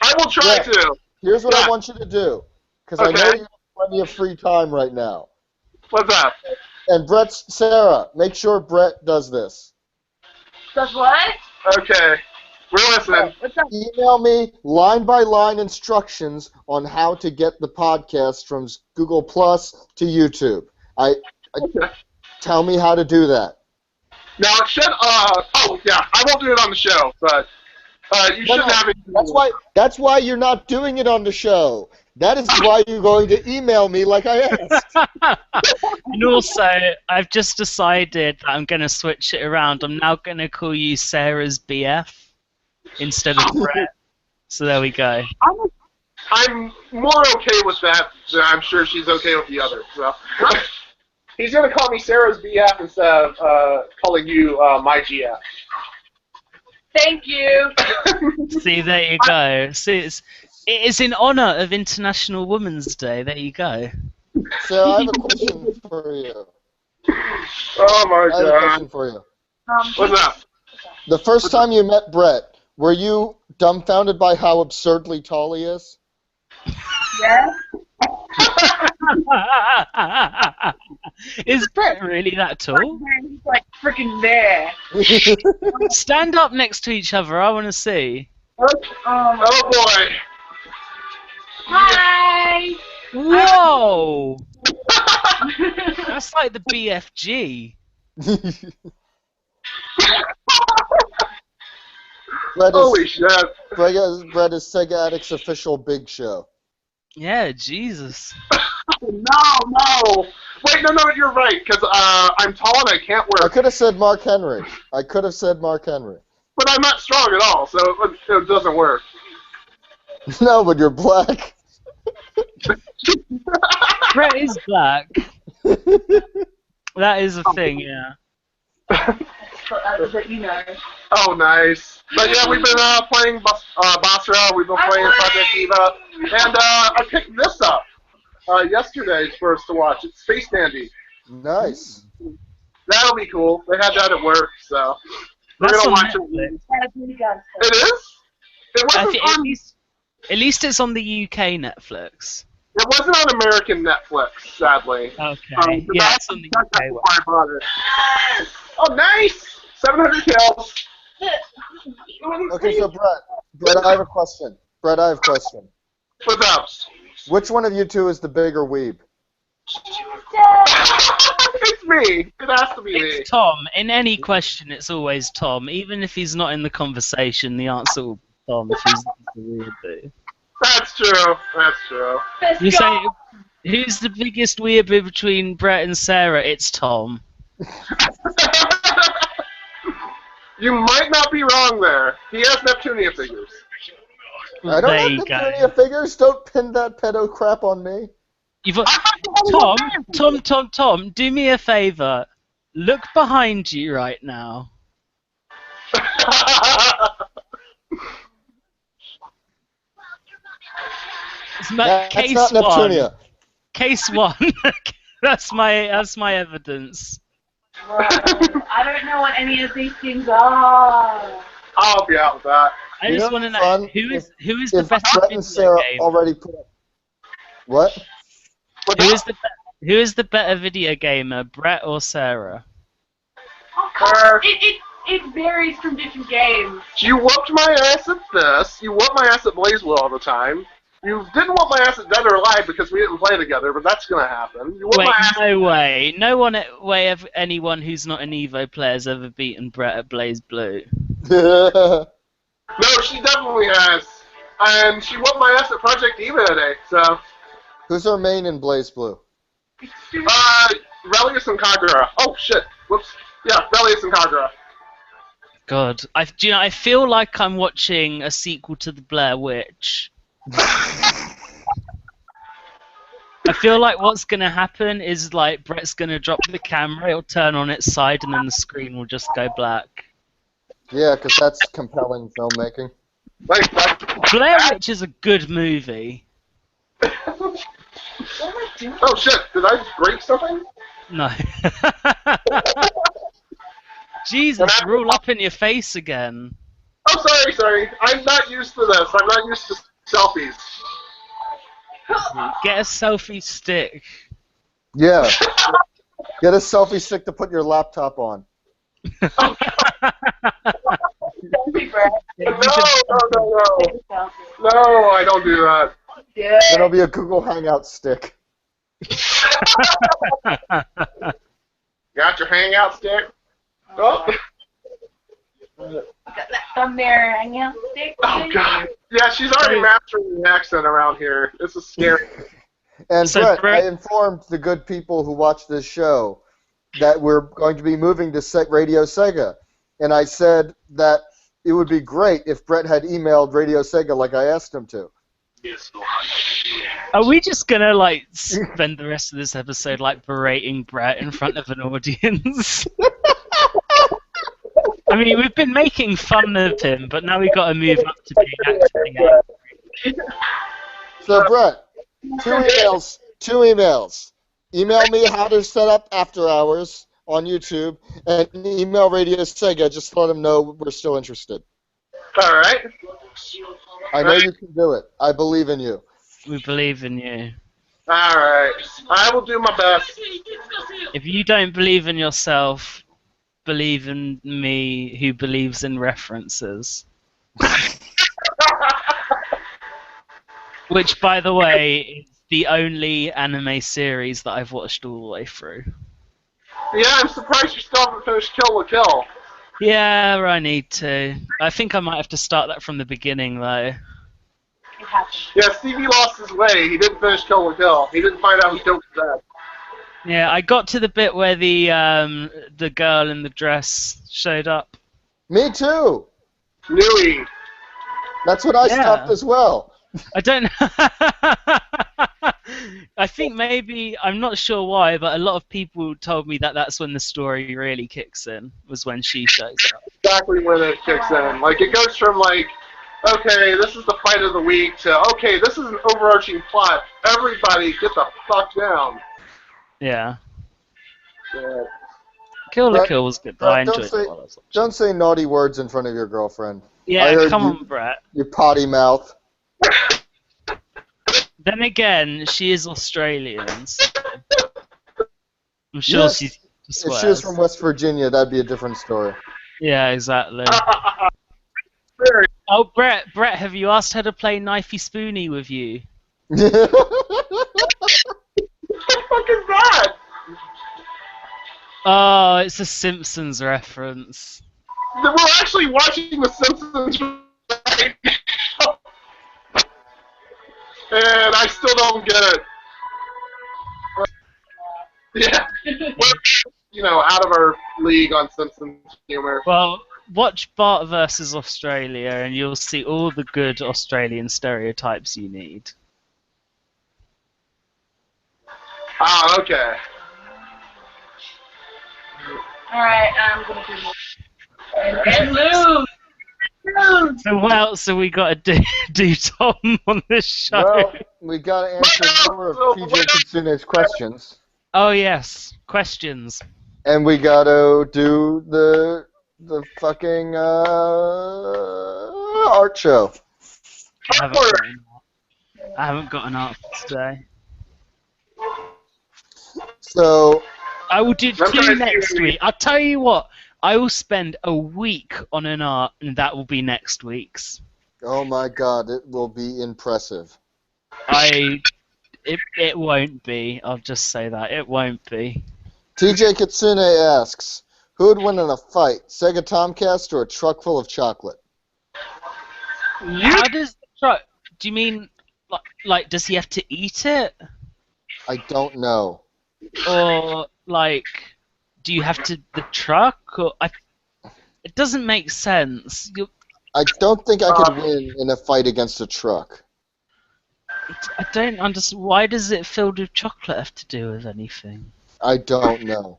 I will try to. Here's what I want you to do, because I know you have plenty of free time right now. What's up? And Sarah, make sure Brett does this. Does what? Okay. We're listening. What's up? Email me line-by-line instructions on how to get the podcast from Google Plus to YouTube. Okay. Tell me how to do that. Now it should. Oh yeah, I won't do it on the show, but you shouldn't have it. That's why you're not doing it on the show. That is why you're going to email me like I asked. And also, I've just decided that I'm going to switch it around. I'm now going to call you Sarah's BF instead of Brett. So there we go. I'm more okay with that than I'm sure she's okay with the other. So he's gonna call me Sarah's BF instead of calling you my GF. Thank you. See, there you go. See, it is in honor of International Women's Day. There you go. So I have a question for you. Oh my I have a god. question for you. What's up? The first time you met Brett, were you dumbfounded by how absurdly tall he is? Yeah? Is Brett really that tall? He's like freaking there. Stand up next to each other. I want to see. Oh boy. Hi! Whoa! That's like the BFG. Holy shit. Brett is Sega Addicts' official big show. Yeah, Jesus. No. Wait, no, you're right, because I'm tall and I can't I work. could have said Mark Henry. But I'm not strong at all, so it doesn't work. No, but you're black. Brett is black. That is a thing, yeah. That you know. Oh, nice. But yeah, we've been playing Basra, we've been playing Project Eva, and I picked this up yesterday for us to watch. It's Space Dandy. Nice. That'll be cool. They had that at work, so we're That's gonna on watch Netflix. it. It is? It wasn't on. At least it's on the UK Netflix. It wasn't on American Netflix, sadly. Okay. Yeah, it's on the UK one. I bought it. Oh, nice! 700 kills. Okay, so Brett, I have a question. What's up? Which one of you two is the bigger weeb? It's me. It has to be me. It's Tom. In any question, it's always Tom. Even if he's not in the conversation, the answer will be Tom if he's not the weirdo. That's true. You say, who's the biggest weirdo between Brett and Sarah? It's Tom. You might not be wrong there. He has Neptunia figures. I don't There have you Neptunia go. figures. Don't pin that pedo crap on me. Tom, do me a favor. Look behind you right now. That's Case not one. Neptunia. Case one. That's my evidence. I don't know what any of these things are. I'll be out with that. I You just know want to know what's fun? who is If the best Brett video and Sarah game. already put up. What? Who is the better video gamer, Brett or Sarah? Oh, God. It varies from different games. You whooped my ass at this. You whooped my ass at BlazBlue all the time. You didn't whoop my ass at Dead or Alive because we didn't play together, but that's gonna happen. You whooped Wait, my ass. no way. No way of anyone who's not an Evo player has ever beaten Brett at BlazBlue. No, she definitely has. And she whooped my ass at Project Eva today, so. Who's our main in BlazBlue? Relius and Kagura. Oh, shit. Whoops. Yeah, Relius and Kagura. God, I feel like I'm watching a sequel to the Blair Witch. I feel like what's gonna happen is like Brett's gonna drop the camera, it'll turn on its side, and then the screen will just go black. Yeah, because that's compelling filmmaking. Like, Blair Witch is a good movie. Oh shit! Did I just break something? No. Jesus, you're all up in your face again. Oh, sorry. I'm not used to this. I'm not used to selfies. Get a selfie stick. Yeah. Get a selfie stick to put your laptop on. No. No, I don't do that. Yeah. Then it'll be a Google Hangout stick. Got your hangout stick? Oh. Got that thumb there, hang out stick. Oh god. Yeah, she's already mastering the accent around here. This is scary. And So, Brett, I informed the good people who watch this show that we're going to be moving to Radio Sega. And I said that it would be great if Brett had emailed Radio Sega like I asked him to. Are we just gonna like spend the rest of this episode like berating Brett in front of an audience? I mean, we've been making fun of him, but now we've got to move up to being actually angry. So Brett, two emails. Email me how to set up After Hours on YouTube, and email Radio Sega just to let them know we're still interested. Alright. I know you can do it. I believe in you. We believe in you. Alright. I will do my best. If you don't believe in yourself, believe in me who believes in references. Which, by the way, is the only anime series that I've watched all the way through. Yeah, I'm surprised you still haven't finished Kill la Kill. Yeah, I need to. I think I might have to start that from the beginning, though. Yeah, Stevie lost his way. He didn't finish Kill la Kill. He didn't find out who killed his dad. Yeah, I got to the bit where the girl in the dress showed up. Me too. Nui. That's what I stopped as well. I don't know. I think maybe, I'm not sure why, but a lot of people told me that that's when the story really kicks in, was when she shows up. Exactly when it kicks in. Like, it goes from, like, okay, this is the fight of the week, to, okay, this is an overarching plot. Everybody get the fuck down. Yeah. Yeah. Kill la Kill was good, but I enjoyed it while I was watching. Don't say naughty words in front of your girlfriend. Yeah, come on, Brett. You potty mouth. Then again, she is Australian, so I'm sure she If she was from West Virginia, that'd be a different story. Yeah, exactly. Oh, Brett, have you asked her to play Knifey Spoony with you? What the fuck is that? Oh, it's a Simpsons reference. We're actually watching The Simpsons right now. And I still don't get it. Yeah. We're, out of our league on Simpsons humor. Well, watch Bart vs. Australia and you'll see all the good Australian stereotypes you need. Ah, okay. Alright, I'm gonna do and lose! So what else have we got to do Tom, on this show? Well, we gotta answer more of PJ Kitsune's questions. Oh yes, questions. And we gotta do the fucking art show. I haven't got an art today. So I will do 2 next week. I'll tell you what, I will spend a week on an art, and that will be next week's. oh my god, it will be impressive. It won't be. I'll just say that it won't be. TJ Kitsune asks, who would win in a fight, Sega Tomcast or a truck full of chocolate? How does the truck? Do you mean like does he have to eat it, I don't know. or like do you have to the truck? Or it doesn't make sense. I don't think I could win in a fight against a truck. I don't understand. Why does it filled with chocolate have to do with anything? I don't know.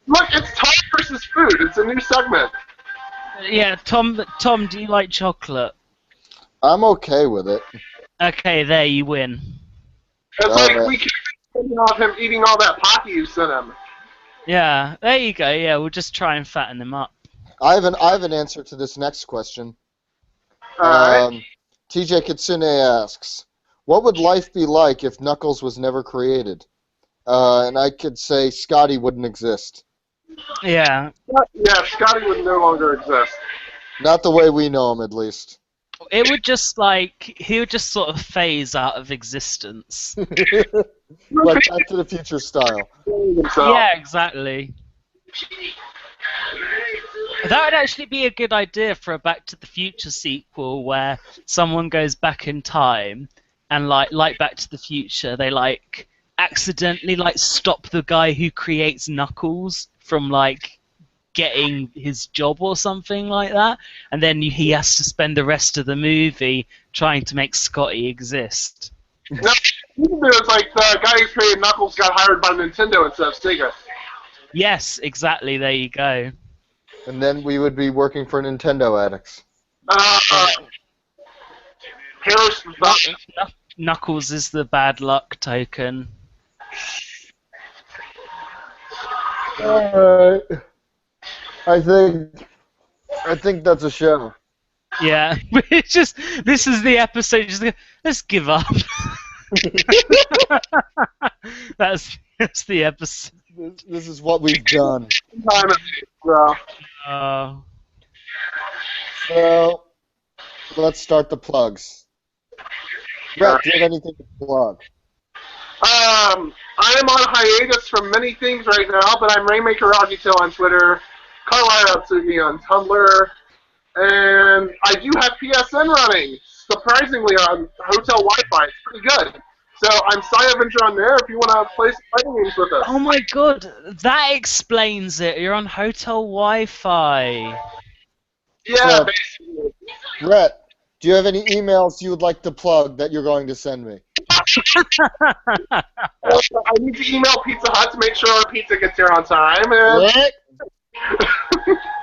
Look, it's Tom versus food. It's a new segment. Yeah, Tom, do you like chocolate? I'm okay with it. Okay, there you win. It's like we keep thinking of him eating all that pocky you sent him. Yeah, there you go. Yeah, we'll just try and fatten him up. I have an answer to this next question. Alright. TJ Kitsune asks, what would life be like if Knuckles was never created? And I could say Scotty wouldn't exist. Yeah. Yeah, Scotty would no longer exist. Not the way we know him, at least. It would just he would just sort of phase out of existence. Like Back to the Future style. Yeah, exactly. That would actually be a good idea for a Back to the Future sequel where someone goes back in time and like Back to the Future, they accidentally stop the guy who creates Knuckles from getting his job or something like that, and then he has to spend the rest of the movie trying to make Scotty exist. No, it's like the guy who created Knuckles got hired by Nintendo instead of Sega. Yes, exactly. There you go. And then we would be working for Nintendo Addicts. Knuckles is the bad luck token. Alright. I think that's a show. Yeah, this is the episode. Let's give up. that's the episode. This is what we've done. So, let's start the plugs. Brett, do you have anything to plug? I am on hiatus from many things right now, but I'm Rainmaker Rogitail on Twitter, Carlisle Atsugi on Tumblr, and I do have PSN running, surprisingly, on Hotel Wi-Fi. It's pretty good. So I'm Avenger on there if you want to play some fighting games with us. Oh my god, that explains it. You're on Hotel Wi-Fi. Yeah, So, basically. Brett, do you have any emails you would like to plug that you're going to send me? I need to email Pizza Hut to make sure our pizza gets here on time. And... What?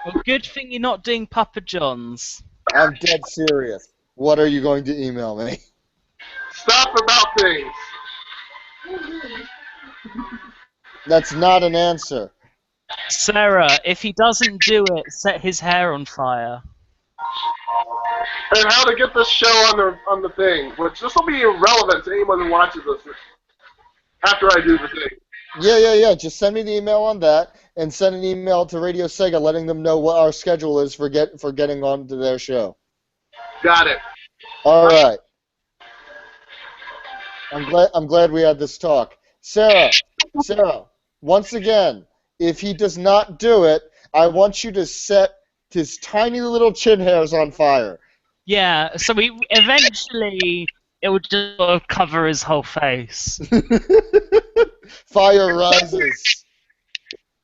Well, good thing you're not doing Papa John's. I'm dead serious. What are you going to email me? Stuff about things. That's not an answer. Sarah, if he doesn't do it, set his hair on fire. And how to get this show on the thing, which this will be irrelevant to anyone who watches this after I do the thing. Yeah. Just send me the email on that, and send an email to Radio Sega letting them know what our schedule is for getting on to their show. Got it. All right. I'm glad we had this talk. Sarah, once again, if he does not do it, I want you to set his tiny little chin hairs on fire. Yeah, so eventually it would just sort of cover his whole face. Fire rises.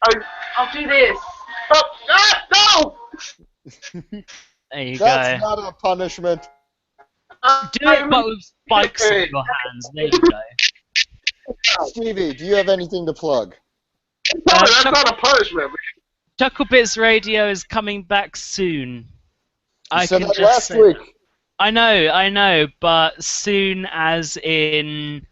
I'll do this. No! There you That's go. not a punishment. Do it but with spikes in your hands. There you go. Stevie, do you have anything to plug? No, that's not a punishment. Chucklebits Radio is coming back soon. You said that last week. I know, but soon as in...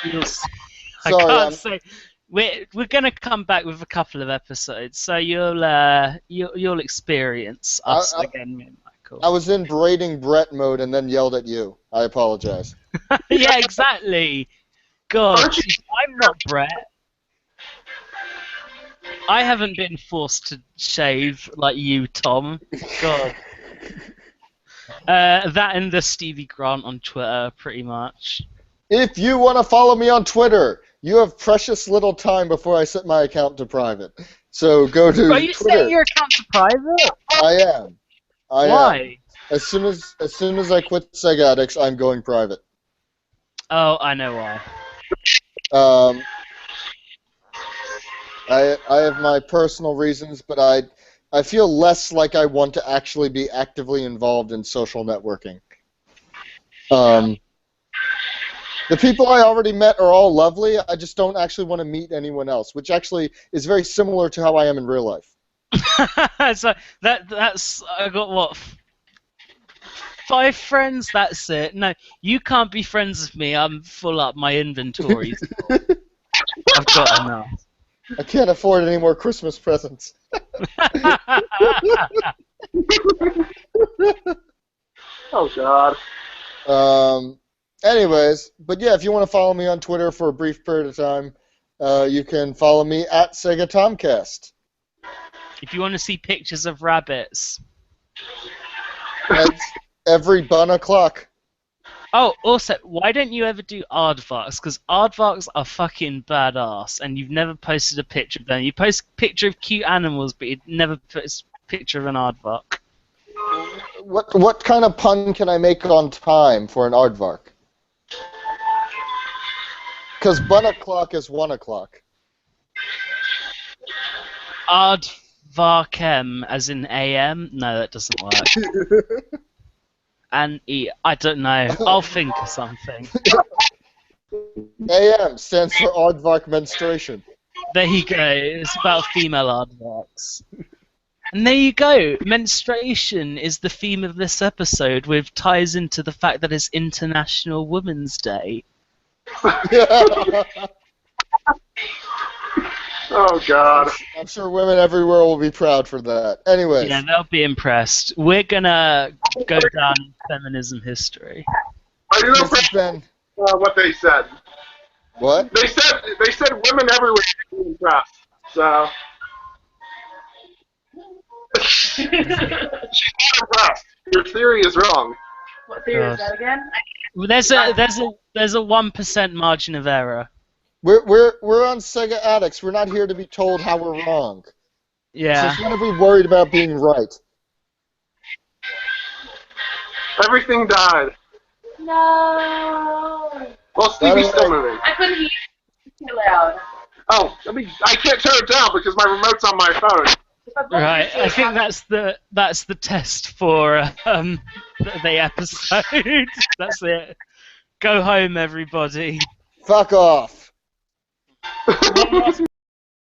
I can't say. We're gonna come back with a couple of episodes, so you'll experience us again, me and Michael. I was in braiding Brett mode and then yelled at you. I apologize. Yeah, exactly. God, I'm not Brett. I haven't been forced to shave like you, Tom. God. That and the Stevie Grant on Twitter, pretty much. If you want to follow me on Twitter, you have precious little time before I set my account to private. So go to Are you Twitter. setting your account to private? I am. Why? As soon as I quit Sega Addicts, I'm going private. Oh, I know why. I have my personal reasons, but I feel less like I want to actually be actively involved in social networking. The people I already met are all lovely. I just don't actually want to meet anyone else, which actually is very similar to how I am in real life. So that's I got what 5 friends, that's it. No, you can't be friends with me. I'm full up. My inventory's full. I've got enough. I can't afford any more Christmas presents. Oh God. Anyways, but yeah, if you want to follow me on Twitter for a brief period of time, you can follow me at Sega Tomcast. If you want to see pictures of rabbits. That's every bun o'clock. Oh, also, why don't you ever do aardvarks? Because aardvarks are fucking badass, and you've never posted a picture of them. You post a picture of cute animals, but you'd never post a picture of an aardvark. What kind of pun can I make on time for an aardvark? Because bun o'clock is 1 o'clock. Aardvarkem, as in AM? No, that doesn't work. And E, I don't know. I'll think of something. AM stands for aardvark menstruation. There you go. It's about female aardvarks. And there you go. Menstruation is the theme of this episode, which ties into the fact that it's International Women's Day. Oh God. I'm sure women everywhere will be proud for that. Anyways. Yeah, they'll be impressed. We're gonna go down in feminism history. Are you This has impressed been... what they said? What? They said women everywhere should be impressed. So she's not impressed. Your theory is wrong. What theory is that again? There's a 1% margin of error. We're on Sega Addicts. We're not here to be told how we're wrong. Yeah. So when are we worried about being right? Everything died. No. Well, Stevie's still moving. I couldn't hear you too loud. Oh, I can't turn it down because my remote's on my phone. Right. I think that's the test for the episode. That's it. Go home, everybody. Fuck off.